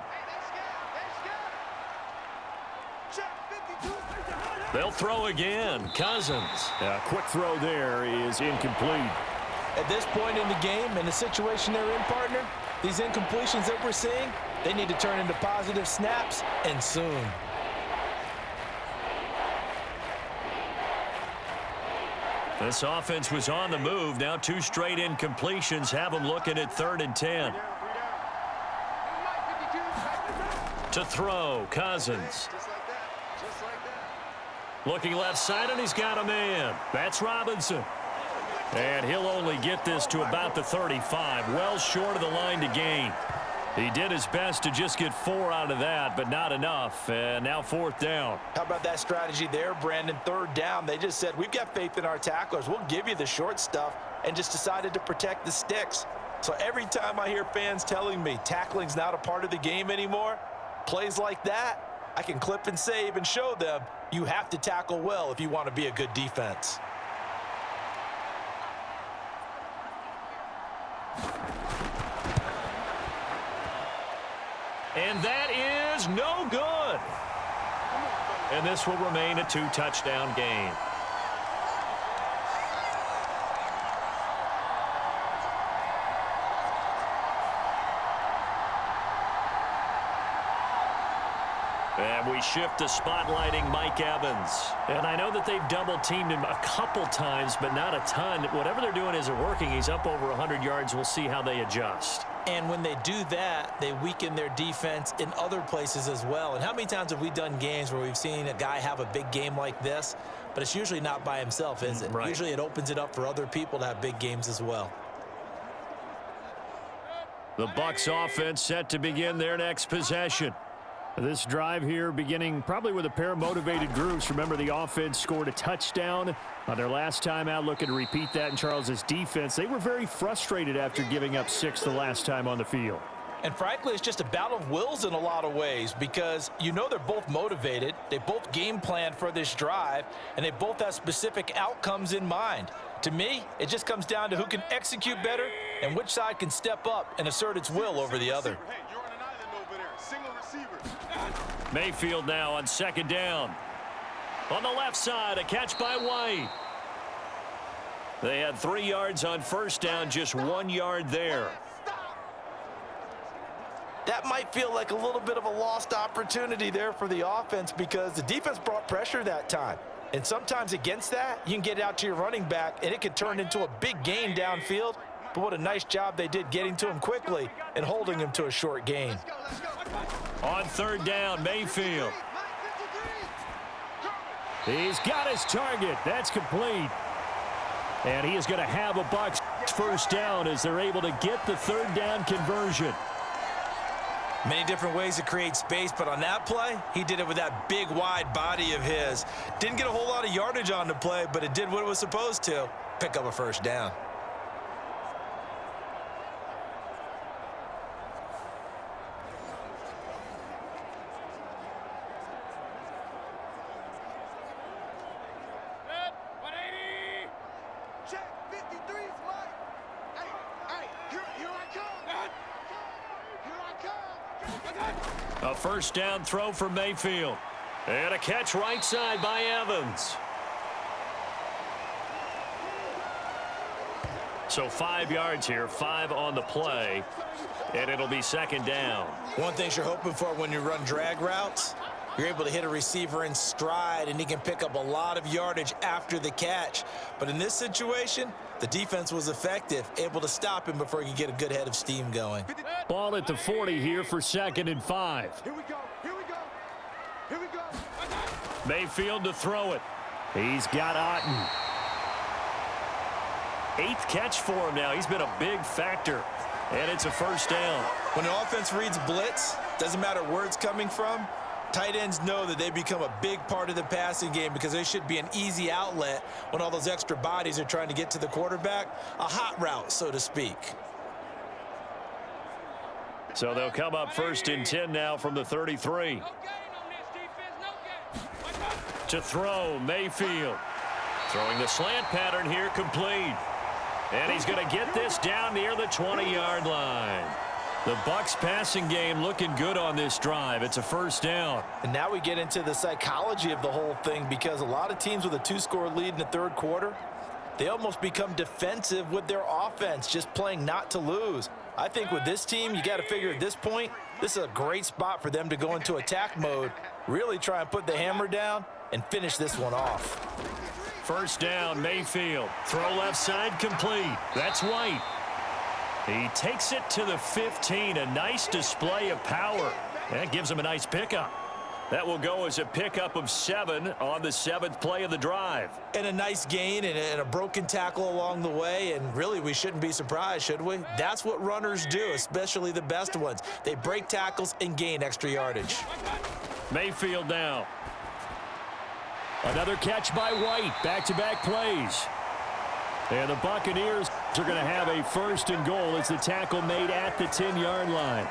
They'll throw again. Cousins.
A quick throw there is incomplete.
At this point in the game, in the situation they're in, partner, these incompletions that we're seeing, they need to turn into positive snaps, and soon.
This offense was on the move. Now 2 straight incompletions have them looking at 3rd and 10. To throw, Cousins. Looking left side, and he's got a man. That's Robinson. And he'll only get this to about the 35, well short of the line to gain. He did his best to just get 4 out of that, but not enough. And now 4th down.
How about that strategy there, Brandon? 3rd down. They just said, we've got faith in our tacklers. We'll give you the short stuff, and just decided to protect the sticks. So every time I hear fans telling me tackling's not a part of the game anymore, plays like that, I can clip and save and show them you have to tackle well if you want to be a good defense.
And that is no good. And this will remain a 2-touchdown game. And we shift to spotlighting Mike Evans. And I know that they've double-teamed him a couple times, but not a ton. Whatever they're doing isn't working. He's up over 100 yards. We'll see how they adjust.
And when they do that, they weaken their defense in other places as well. And how many times have we done games where we've seen a guy have a big game like this, but it's usually not by himself, is it?
Right.
Usually it opens it up for other people to have big games as well.
The Bucs offense set to begin their next possession. This drive here beginning probably with a pair of motivated groups. Remember, the offense scored a touchdown on their last time out. Looking to repeat that in Charles's defense. They were very frustrated after giving up 6 the last time on the field.
And frankly, it's just a battle of wills in a lot of ways, because you know they're both motivated. They both game plan for this drive, and they both have specific outcomes in mind. To me, it just comes down to who can execute better and which side can step up and assert its will over the other.
Mayfield now on 2nd down. On the left side, a catch by White. They had 3 yards on 1st down, just 1 yard there.
That might feel like a little bit of a lost opportunity there for the offense, because the defense brought pressure that time. And sometimes against that, you can get it out to your running back, and it can turn into a big gain downfield. But what a nice job they did getting to him quickly and holding him to a short gain.
On 3rd down, Mayfield.
He's got his target. That's complete. And he is going to have a Bucs 1st down as they're able to get the 3rd down conversion.
Many different ways to create space, but on that play, he did it with that big, wide body of his. Didn't get a whole lot of yardage on the play, but it did what it was supposed to, pick up a 1st down.
A 1st down throw for Mayfield. And a catch right side by Evans. So 5 yards here, 5 on the play, and it'll be 2nd down.
One thing you're hoping for when you run drag routes, you're able to hit a receiver in stride, and he can pick up a lot of yardage after the catch. But in this situation, the defense was effective, able to stop him before he could get a good head of steam going.
Ball at the 40 here for 2nd and 5.
Here we go. Here we go. Here we go.
Mayfield to throw it.
He's got Otten.
8th catch for him now. He's been a big factor. And it's a 1st down.
When the offense reads blitz, doesn't matter where it's coming from, tight ends know that they become a big part of the passing game, because they should be an easy outlet when all those extra bodies are trying to get to the quarterback. A hot route, so to speak.
So they'll come up 1st and 10 now from the 33.
To throw, Mayfield. Throwing the slant pattern here, complete. And he's going to get this down near the 20-yard line. The Bucs passing game looking good on this drive. It's a first down.
And now we get into the psychology of the whole thing, because a lot of teams with a 2-score lead in the third quarter, they almost become defensive with their offense, just playing not to lose. I think with this team, you got to figure at this point, this is a great spot for them to go into attack mode, really try and put the hammer down and finish this one off.
First down, Mayfield. Throw left side, complete. That's White. He takes it to the 15. A nice display of power. That gives him a nice pickup. That will go as a pickup of 7 on the 7th play of the drive.
And a nice gain and a broken tackle along the way, and really we shouldn't be surprised, should we? That's what runners do, especially the best ones. They break tackles and gain extra yardage.
Mayfield now. Another catch by White. Back-to-back plays. And the Buccaneers are going to have a first and goal as the tackle made at the 10-yard line.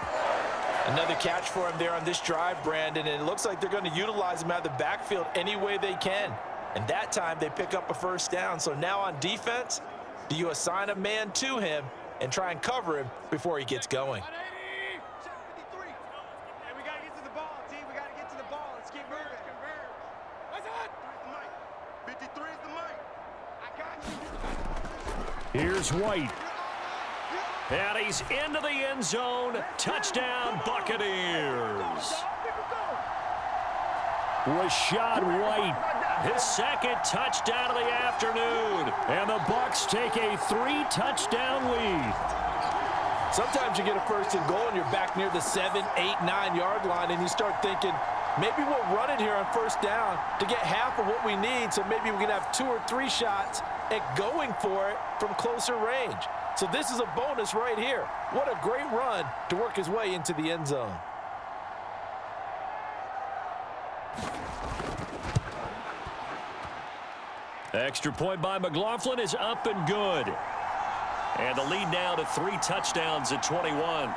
Another catch for him there on this drive, Brandon, and it looks like they're going to utilize him out of the backfield any way they can. And that time they pick up a first down. So now on defense, do you assign a man to him and try and cover him before he gets going?
Here's White. And he's into the end zone. Touchdown, Buccaneers. Rachaad White, his second touchdown of the afternoon. And the Bucs take a 3-touchdown lead.
Sometimes you get a first and goal and you're back near the 7, 8, 9-yard line, and you start thinking, maybe we'll run it here on first down to get half of what we need, so maybe we can have 2 or 3 shots at going for it from closer range. So this is a bonus right here. What a great run to work his way into the end zone.
Extra point by McLaughlin is up and good. And the lead now to 3 touchdowns at 21.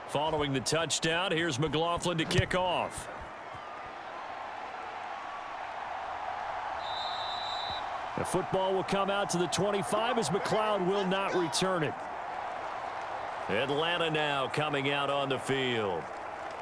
Following the touchdown, here's McLaughlin to kick off. The football will come out to the 25 as McLeod will not return it. Atlanta now coming out on the field.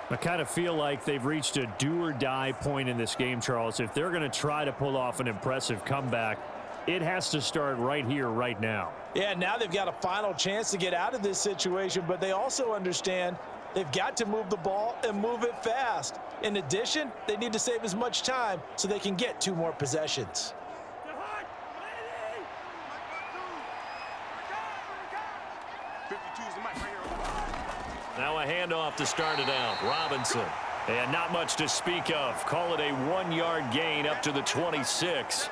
I kind of feel like they've reached a do-or-die point in this game, Charles. If they're going to try to pull off an impressive comeback, it has to start right here, right now.
Yeah, now they've got a final chance to get out of this situation, but they also understand they've got to move the ball and move it fast. In addition, they need to save as much time so they can get 2 more possessions.
Now a handoff to start it out. Robinson. And not much to speak of. Call it a 1-yard gain up to the 26.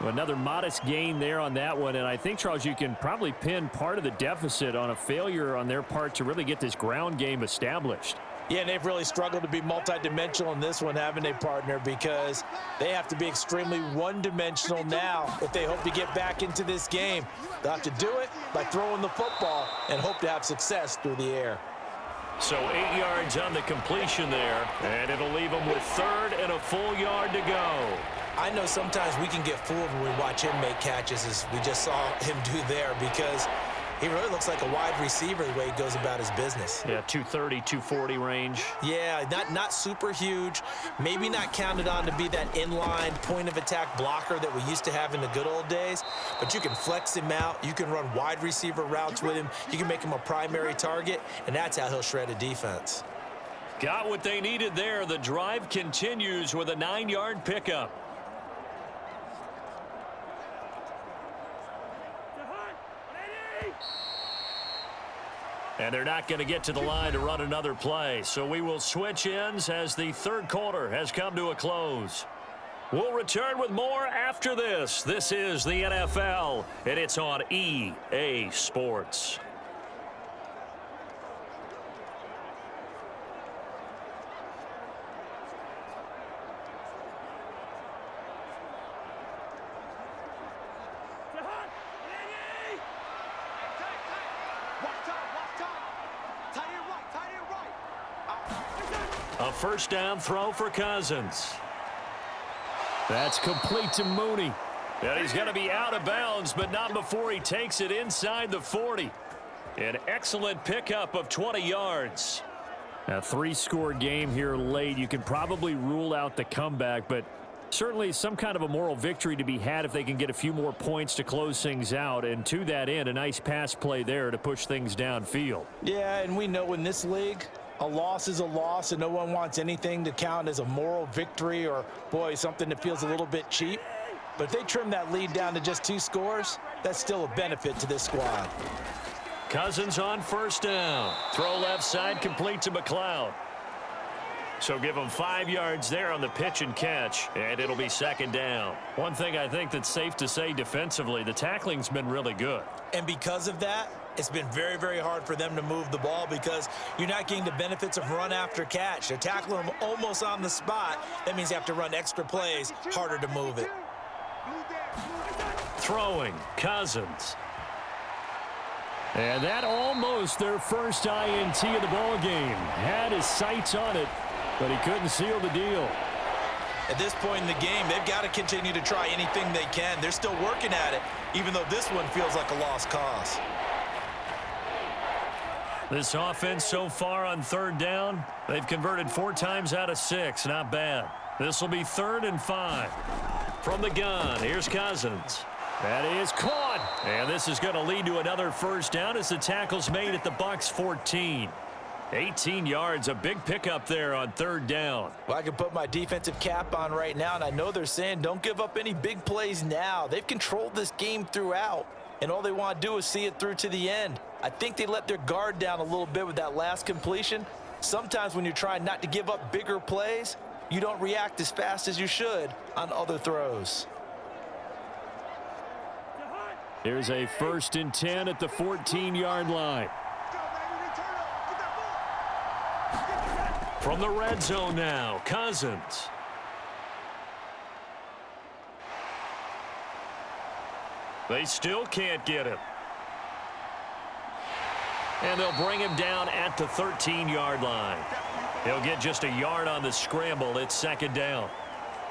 Another modest gain there on that one, and I think, Charles, you can probably pin part of the deficit on a failure on their part to really get this ground game established.
Yeah, and they've really struggled to be multidimensional in this one, haven't they, partner? Because they have to be extremely one-dimensional now if they hope to get back into this game. They'll have to do it by throwing the football and hope to have success through the air.
So 8 yards on the completion there, and it'll leave them with 3rd and a full yard to go.
I know sometimes we can get fooled when we watch him make catches, as we just saw him do there, because he really looks like a wide receiver the way he goes about his business.
Yeah, 230, 240 range.
Yeah, not super huge. Maybe not counted on to be that inline point-of-attack blocker that we used to have in the good old days, but you can flex him out. You can run wide receiver routes with him. You can make him a primary target, and that's how he'll shred a defense.
Got what they needed there. The drive continues with a 9-yard pickup. And they're not going to get to the line to run another play. So we will switch ends as the third quarter has come to a close. We'll return with more after this. This is the NFL, and it's on EA Sports. A first down throw for Cousins. That's complete to Mooney. And he's going to be out of bounds, but not before he takes it inside the 40. An excellent pickup of 20 yards. A 3-score game here late. You can probably rule out the comeback, but certainly some kind of a moral victory to be had if they can get a few more points to close things out. And to that end, a nice pass play there to push things downfield.
Yeah, and we know in this league, a loss is a loss, and no one wants anything to count as a moral victory or, boy, something that feels a little bit cheap. But if they trim that lead down to just 2 scores, that's still a benefit to this squad.
Cousins on first down. Throw left side, complete to McLeod. So give him 5 yards there on the pitch and catch, and it'll be second down. One thing I think that's safe to say defensively, the tackling's been really good.
And because of that, it's been very, very hard for them to move the ball because you're not getting the benefits of run after catch. They're tackling them almost on the spot. That means you have to run extra plays, harder to move it.
Throwing, Cousins.
And that almost their first INT of the ball game. Had his sights on it, but he couldn't seal the deal.
At this point in the game, they've got to continue to try anything they can. They're still working at it, even though this one feels like a lost cause.
This offense so far on third down, they've converted 4 times out of 6. Not bad. This will be 3rd and 5. From the gun, here's Cousins. That is caught. And this is going to lead to another first down as the tackle's made at the Bucs 14. 18 yards, a big pickup there on third down.
Well, I can put my defensive cap on right now, and I know they're saying don't give up any big plays now. They've controlled this game throughout, and all they want to do is see it through to the end. I think they let their guard down a little bit with that last completion. Sometimes when you're trying not to give up bigger plays, you don't react as fast as you should on other throws.
Here's a 1st and 10 at the 14-yard line.
From the red zone now, Cousins. They still can't get him. And they'll bring him down at the 13-yard line. He'll get just a yard on the scramble. It's second down.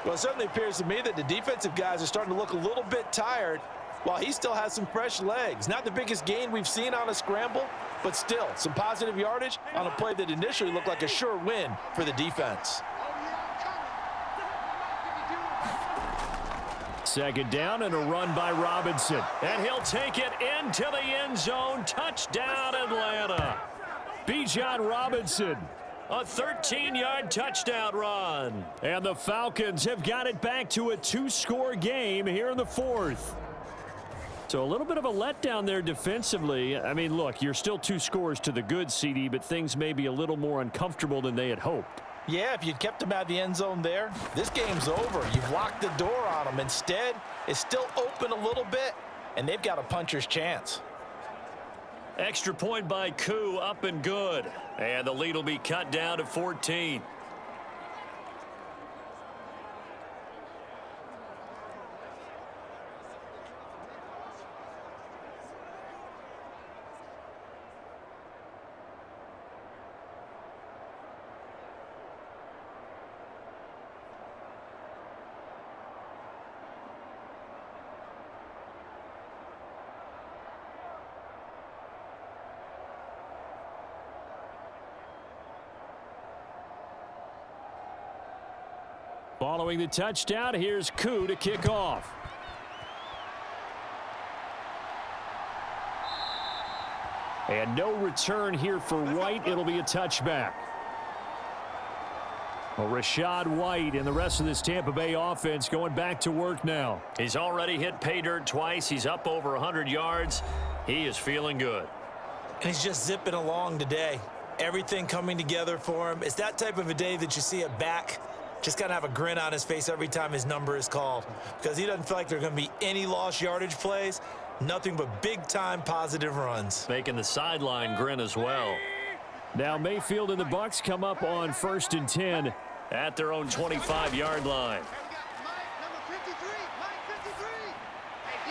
Well, it certainly appears to me that the defensive guys are starting to look a little bit tired while he still has some fresh legs. Not the biggest gain we've seen on a scramble, but still some positive yardage on a play that initially looked like a sure win for the defense.
Second down and a run by Robinson.
And he'll take it into the end zone. Touchdown, Atlanta.
Bijan Robinson.
A 13-yard touchdown run.
And the Falcons have got it back to a 2-score game here in the 4th. So a little bit of a letdown there defensively. I mean, look, you're still 2 scores to the good, CD, but things may be a little more uncomfortable than they had hoped.
Yeah, if you'd kept him out of the end zone there, this game's over. You've locked the door on him. Instead, it's still open a little bit, and they've got a puncher's chance.
Extra point by Koo, up and good. And the lead will be cut down to 14.
Following the touchdown, here's Koo to kick off. And no return here for White. It'll be a touchback. Well, Rashad White and the rest of this Tampa Bay offense going back to work now.
He's already hit pay dirt twice. He's up over 100 yards. He is feeling good.
And he's just zipping along today. Everything coming together for him. It's that type of a day that you see a back just kind of have a grin on his face every time his number is called, because he doesn't feel like there are going to be any lost yardage plays, nothing but big-time positive runs.
Making the sideline grin as well. Now Mayfield and the Bucs come up on 1st and 10 at their own 25-yard line.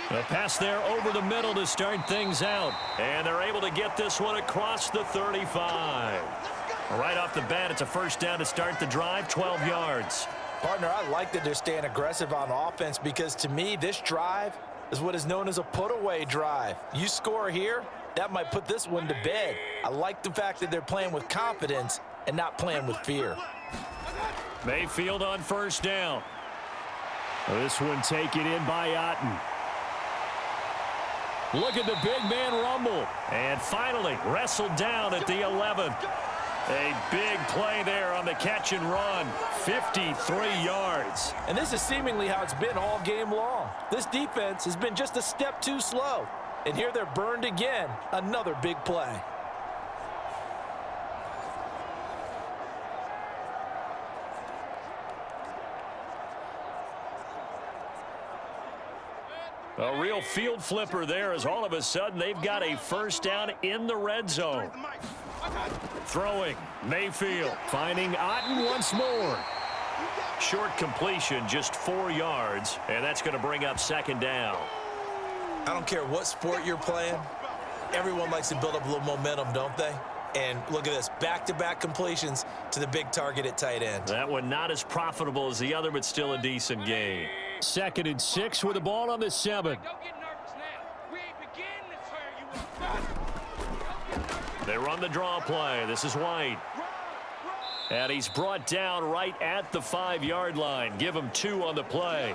A pass there over the middle to start things out. And they're able to get this one across the 35. Right off the bat, it's a first down to start the drive, 12 yards.
Partner, I like that they're staying aggressive on offense, because to me, this drive is what is known as a put-away drive. You score here, that might put this one to bed. I like the fact that they're playing with confidence and not playing with fear.
Mayfield on first down. This one taken in by Otten. Look at the big man rumble. And finally wrestled down at the 11. A big play there on the catch and run. 53 yards.
And this is seemingly how it's been all game long. This defense has been just a step too slow. And here they're burned again. Another big play.
A real field flipper there, as all of a sudden they've got a first down in the red zone. Throwing, Mayfield finding Otten once more. Short completion, just 4 yards, and that's going to bring up second down.
I don't care what sport you're playing. Everyone likes to build up a little momentum, don't they? And look at this, back-to-back completions to the big target at tight end.
That one not as profitable as the other, but still a decent gain. 2nd and 6 with the ball on the 7.
Don't get nervous now. We ain't beginning to tear you up.
They run the draw play. This is White. And he's brought down right at the 5-yard line. Give him 2 on the play.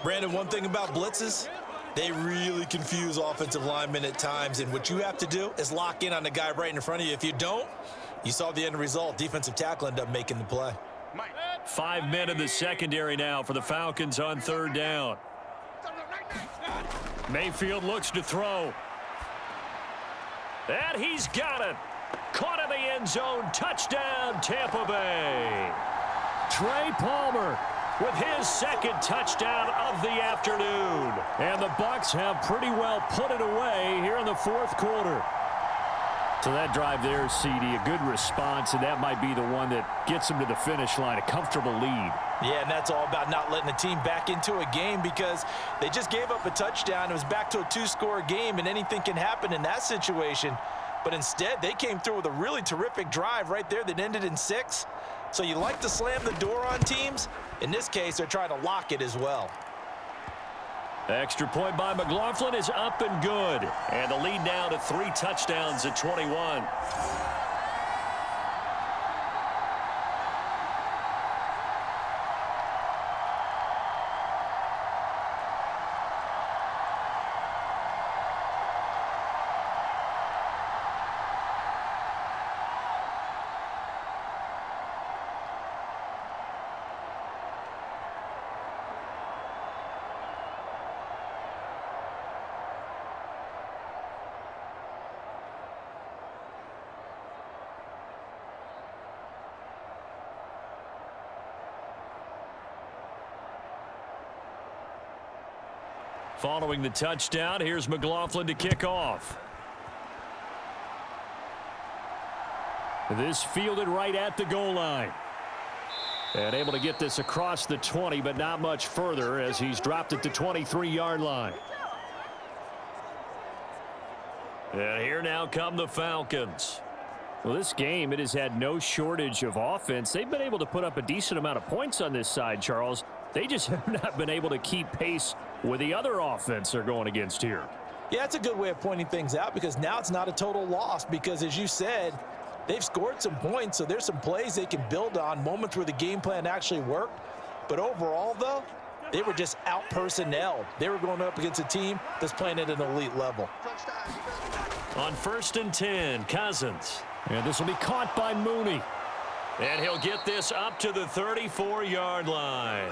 Brandon, one thing about blitzes, they really confuse offensive linemen at times, and what you have to do is lock in on the guy right in front of you. If you don't, you saw the end result. Defensive tackle ended up making the play.
5 men in the secondary now for the Falcons on 3rd down. Mayfield looks to throw. And he's got it. Caught in the end zone. Touchdown, Tampa Bay. Trey Palmer with his 2nd touchdown of the afternoon. And the Bucs have pretty well put it away here in the 4th quarter. So that drive there, CD, a good response, and that might be the one that gets them to the finish line, a comfortable lead.
Yeah, and that's all about not letting the team back into a game, because they just gave up a touchdown. It was back to a 2-score game, and anything can happen in that situation. But instead, they came through with a really terrific drive right there that ended in 6. So you like to slam the door on teams. In this case, they're trying to lock it as well.
Extra point by McLaughlin is up and good. And the lead now to 3 touchdowns at 21. Following the touchdown, here's McLaughlin to kick off. This fielded right at the goal line. And able to get this across the 20, but not much further as he's dropped at the 23-yard line. And here now come the Falcons. Well, this game, it has had no shortage of offense. They've been able to put up a decent amount of points on this side, Charles. They just have not been able to keep pace with the other offense they're going against here.
Yeah, that's a good way of pointing things out, because now it's not a total loss, because as you said, they've scored some points, so there's some plays they can build on, moments where the game plan actually worked. But overall, though, they were just out-personnelled. They were going up against a team that's playing at an elite level.
On 1st and 10, Cousins. And this will be caught by Mooney. And he'll get this up to the 34-yard line.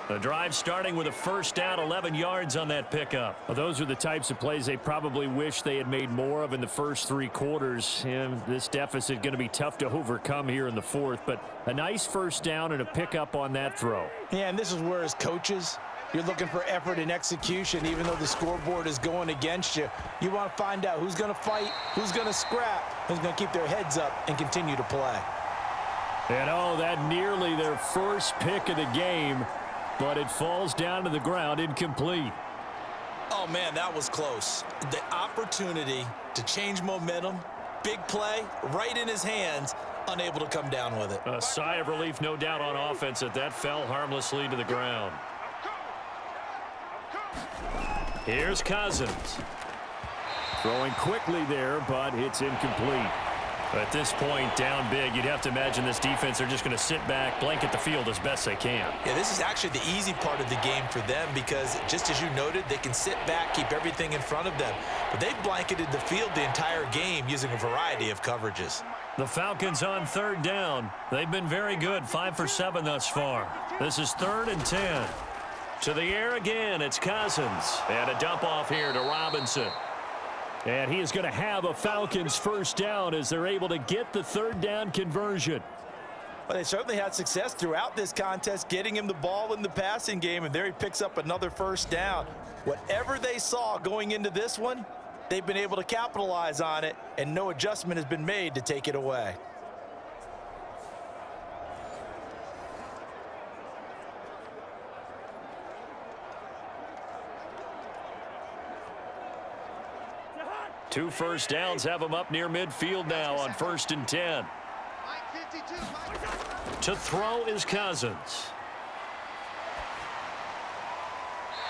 The drive starting with a first down, 11 yards on that pickup.
Well, those are the types of plays they probably wish they had made more of in the first 3 quarters. And this deficit going to be tough to overcome here in the 4th. But a nice first down and a pickup on that throw.
Yeah, and this is where as coaches, you're looking for effort and execution. Even though the scoreboard is going against you, you want to find out who's going to fight, who's going to scrap, who's going to keep their heads up and continue to play.
And oh, that nearly their first pick of the game. But it falls down to the ground, incomplete.
Oh, man, that was close. The opportunity to change momentum, big play, right in his hands, unable to come down with it.
A sigh of relief, no doubt, on offense that fell harmlessly to the ground. Here's Cousins.
Throwing quickly there, but it's incomplete.
At this point, down big, you'd have to imagine this defense are just going to sit back, blanket the field as best they can.
Yeah, this is actually the easy part of the game for them because, just as you noted, they can sit back, keep everything in front of them. But they've blanketed the field the entire game using a variety of coverages.
The Falcons on 3rd down. They've been very good, 5 for 7 thus far. This is 3rd and 10. To the air again, it's Cousins. And a dump off here to Robinson.
And he is going to have a Falcons first down as they're able to get the 3rd down conversion.
Well, they certainly had success throughout this contest, getting him the ball in the passing game, and there he picks up another first down. Whatever they saw going into this one, they've been able to capitalize on it, and no adjustment has been made to take it away.
Two first downs have them up near midfield now on 1st and 10. To throw is Cousins.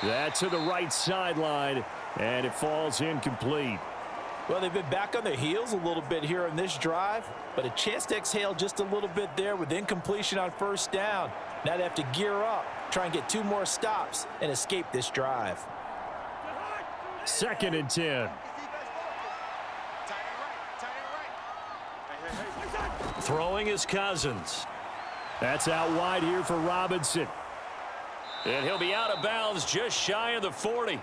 That's to the right sideline, and it falls incomplete.
Well, they've been back on their heels a little bit here on this drive, but a chance to exhale just a little bit there with incompletion on first down. Now they have to gear up, try and get 2 more stops, and escape this drive.
2nd and 10.
Throwing is Cousins.
That's out wide here for Robinson.
And he'll be out of bounds just shy of the 40.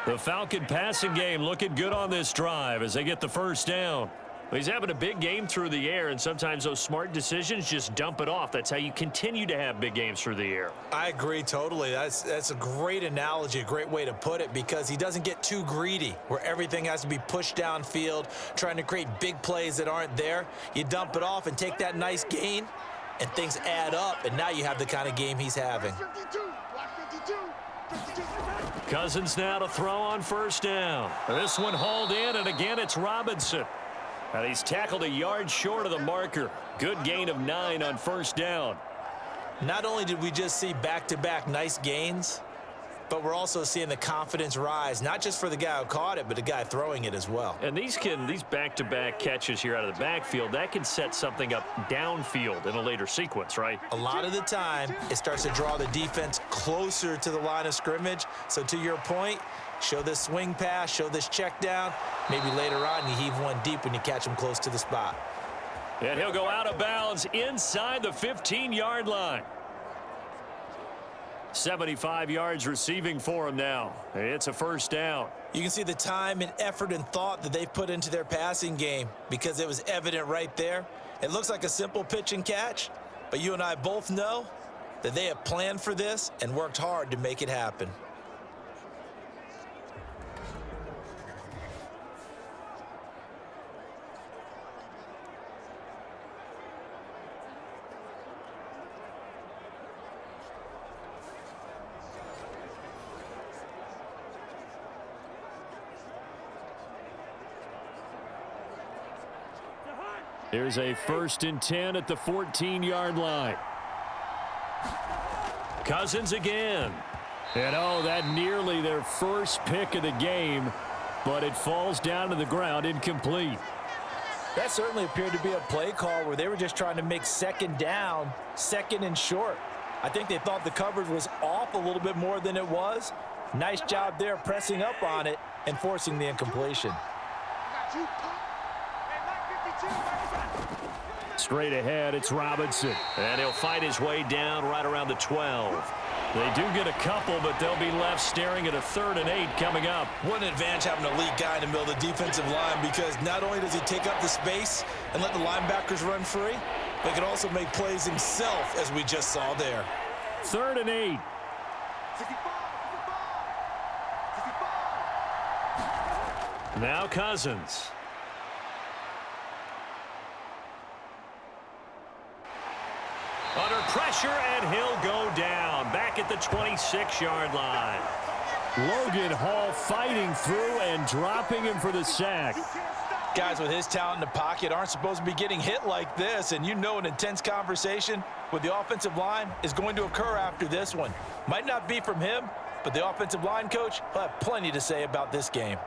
The Falcon passing game looking good on this drive as they get the first down. He's having a big game through the air, and sometimes those smart decisions just dump it off. That's how you continue to have big games through the air.
I agree totally. That's a great analogy, a great way to put it, because he doesn't get too greedy where everything has to be pushed downfield, trying to create big plays that aren't there. You dump it off and take that nice gain, and things add up, and now you have the kind of game he's having.
Cousins now to throw on first down. This one hauled in, and again it's Robinson. And he's tackled a yard short of the marker. Good gain of 9 on first down.
Not only did we just see back-to-back nice gains, but we're also seeing the confidence rise, not just for the guy who caught it, but the guy throwing it as well.
And these back-to-back catches here out of the backfield, that can set something up downfield in a later sequence, right?
A lot of the time, it starts to draw the defense closer to the line of scrimmage. So to your point, show this swing pass, show this check down. Maybe later on you heave one deep when you catch him close to the spot.
And he'll go out of bounds inside the 15-yard line. 75 yards receiving for him now. It's a first down.
You can see the time and effort and thought that they've put into their passing game because it was evident right there. It looks like a simple pitch and catch, but you and I both know that they have planned for this and worked hard to make it happen.
Here's a 1st and 10 at the 14-yard line.
Cousins again.
And oh, that nearly their first pick of the game, but it falls down to the ground incomplete.
That certainly appeared to be a play call where they were just trying to make 2nd down, 2nd and short. I think they thought the coverage was off a little bit more than it was. Nice job there pressing up on it and forcing the incompletion.
Straight ahead, it's Robinson.
And he'll fight his way down right around the 12. They do get a couple, but they'll be left staring at a 3rd and 8 coming up.
What an advantage having an elite guy in the middle of the defensive line, because not only does he take up the space and let the linebackers run free, but he can also make plays himself, as we just saw there.
3rd and 8. Now Cousins. Under pressure, and he'll go down. Back at the 26-yard line. Logan Hall fighting through and dropping him for the sack.
Guys with his talent in the pocket aren't supposed to be getting hit like this, and you know an intense conversation with the offensive line is going to occur after this one. Might not be from him, but the offensive line coach will have plenty to say about this game.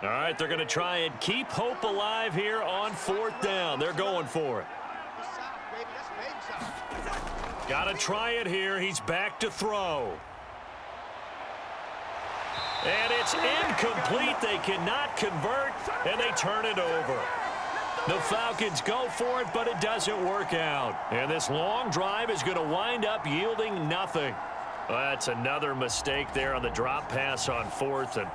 All right, they're going to try and keep hope alive here on 4th down. They're going for it. Got to try it here. He's back to throw. And it's incomplete. They cannot convert, and they turn it over. The Falcons go for it, but it doesn't work out. And this long drive is going to wind up yielding nothing. Well, that's another mistake there on the drop pass on 4th, and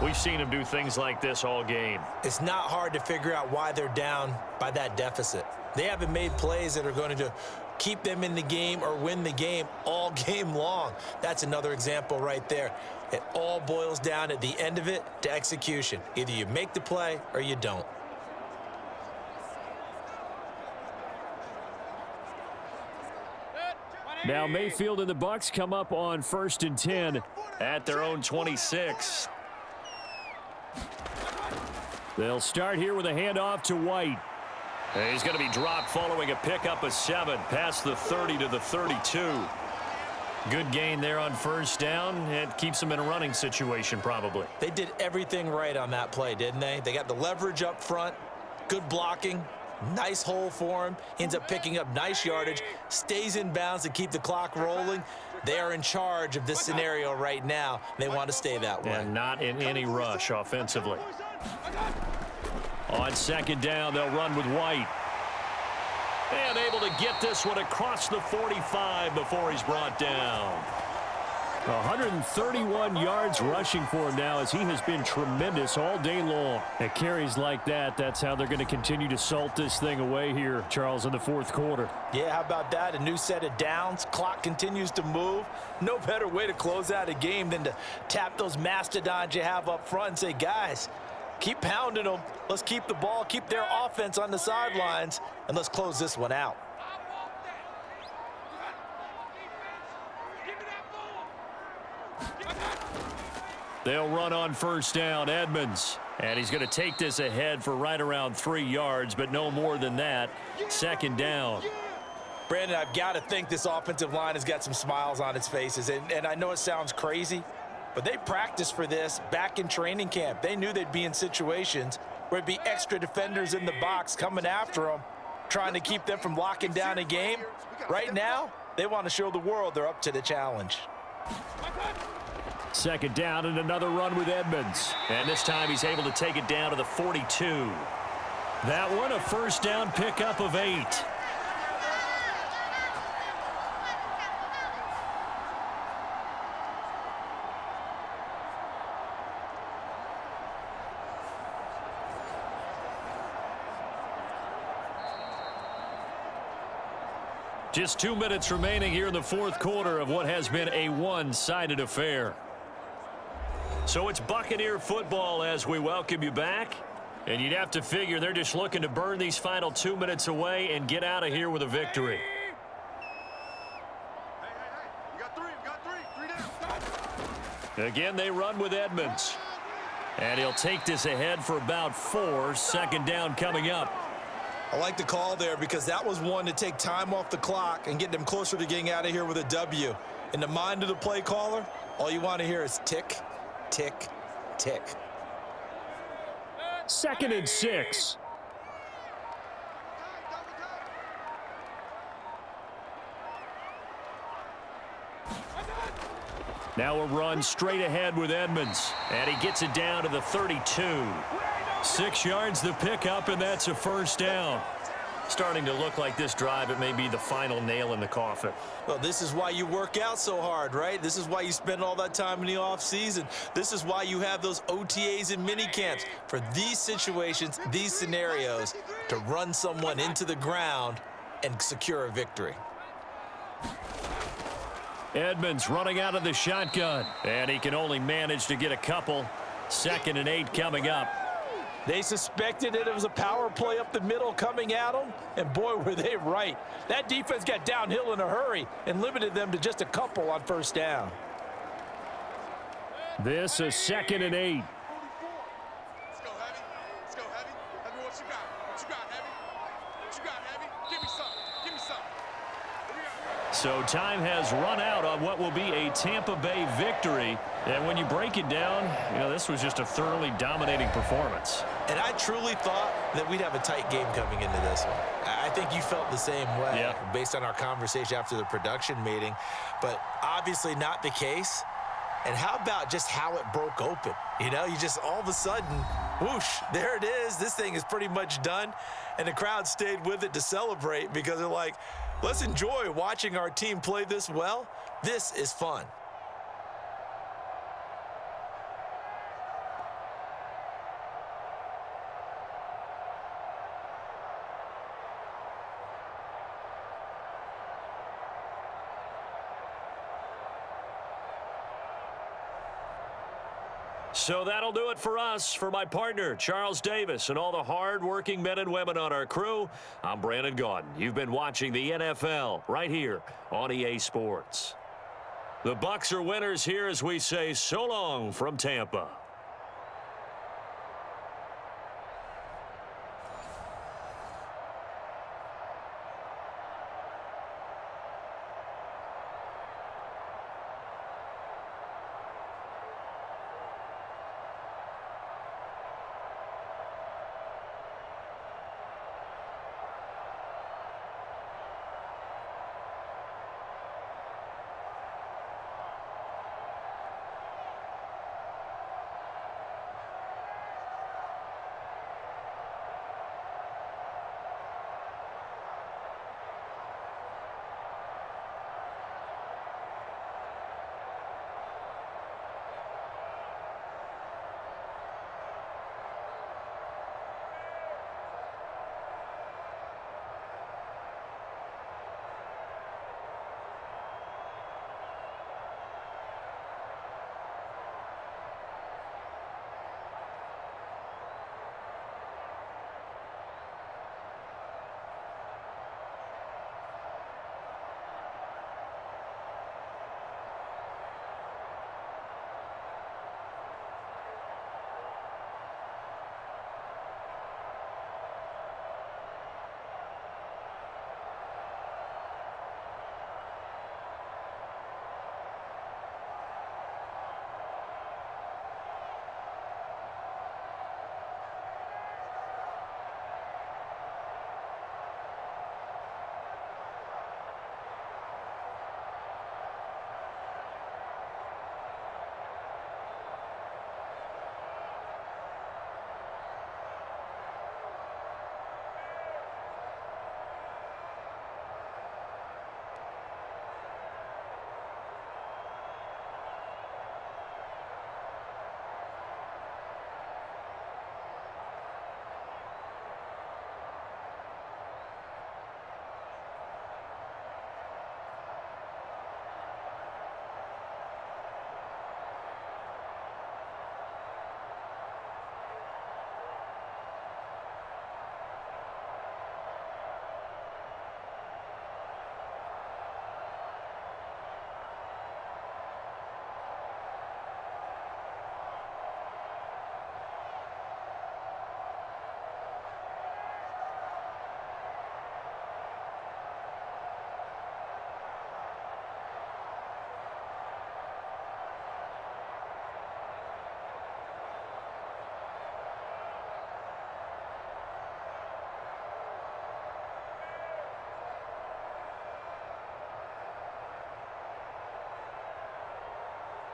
we've seen him do things like this all game.
It's not hard to figure out why they're down by that deficit. They haven't made plays that are going to keep them in the game or win the game all game long. That's another example right there. It all boils down at the end of it to execution. Either you make the play or you don't.
Now Mayfield and the Bucs come up on 1st and 10 at their own 26. They'll start here with a handoff to White. And he's going to be dropped following a pickup of 7 past the 30 to the 32. Good gain there on 1st down. It keeps them in a running situation probably.
They did everything right on that play, didn't they? They got the leverage up front, good blocking, nice hole for him. He ends up picking up nice yardage, stays in bounds to keep the clock rolling. They are in charge of this scenario right now. They want to stay that way.
And not in any rush offensively. On 2nd down, they'll run with White. And able to get this one across the 45 before he's brought down. 131 yards rushing for him now, as he has been tremendous all day long. At carries like that, that's how they're going to continue to salt this thing away here, Charles, in the 4th quarter.
Yeah, how about that? A new set of downs. Clock continues to move. No better way to close out a game than to tap those mastodons you have up front and say, guys, keep pounding them. Let's keep the ball, keep their offense on the sidelines, and let's close this one out.
They'll run on 1st down, Edmonds. And he's going to take this ahead for right around 3 yards, but no more than that. 2nd down.
Brandon, I've got to think this offensive line has got some smiles on its faces. And I know it sounds crazy, but they practiced for this back in training camp. They knew they'd be in situations where it'd be extra defenders in the box coming after them, trying to keep them from locking down a game. Right now, they want to show the world they're up to the challenge.
2nd down and another run with Edmonds. And this time he's able to take it down to the 42. That one a 1st down pickup of 8. Just 2 minutes remaining here in the 4th quarter of what has been a one-sided affair. So it's Buccaneer football as we welcome you back. And you'd have to figure they're just looking to burn these final 2 minutes away and get out of here with a victory. Again, they run with Edmonds. And he'll take this ahead for about 4. 2nd down coming up.
I like the call there because that was one to take time off the clock and get them closer to getting out of here with a W. In the mind of the play caller, all you want to hear is tick, tick, tick.
2nd and 6. Now a run straight ahead with Edmonds. And he gets it down to the 32. 6 yards the pickup, and that's a first down.
Starting to look like this drive, it may be the final nail in the coffin.
Well, this is why you work out so hard, right? This is why you spend all that time in the offseason. This is why you have those OTAs and mini camps for these situations, these scenarios, to run someone into the ground and secure a victory.
Edmonds running out of the shotgun, and he can only manage to get a couple. 2nd and 8 coming up.
They suspected that it was a power play up the middle coming at them, and boy, were they right. That defense got downhill in a hurry and limited them to just a couple on first down.
This is 2nd and 8.
Let's go, Heavy. Let's go, Heavy. Heavy, what you got? What you got, Heavy? What you got, Heavy? Give me some. Give me some.
So time has run out on what will be a Tampa Bay victory. And when you break it down, you know, this was just a thoroughly dominating performance.
And I truly thought that we'd have a tight game coming into this one. I think you felt the same way based on our conversation after the production meeting, but obviously not the case. And how about just how it broke open? You know, you just all of a sudden, whoosh, there it is. This thing is pretty much done. And the crowd stayed with it to celebrate because they're like, let's enjoy watching our team play this well. This is fun.
So that'll do it for us. For my partner, Charles Davis, and all the hard-working men and women on our crew, I'm Brandon Gaudin. You've been watching the NFL right here on EA Sports. The Bucs are winners here as we say so long from Tampa.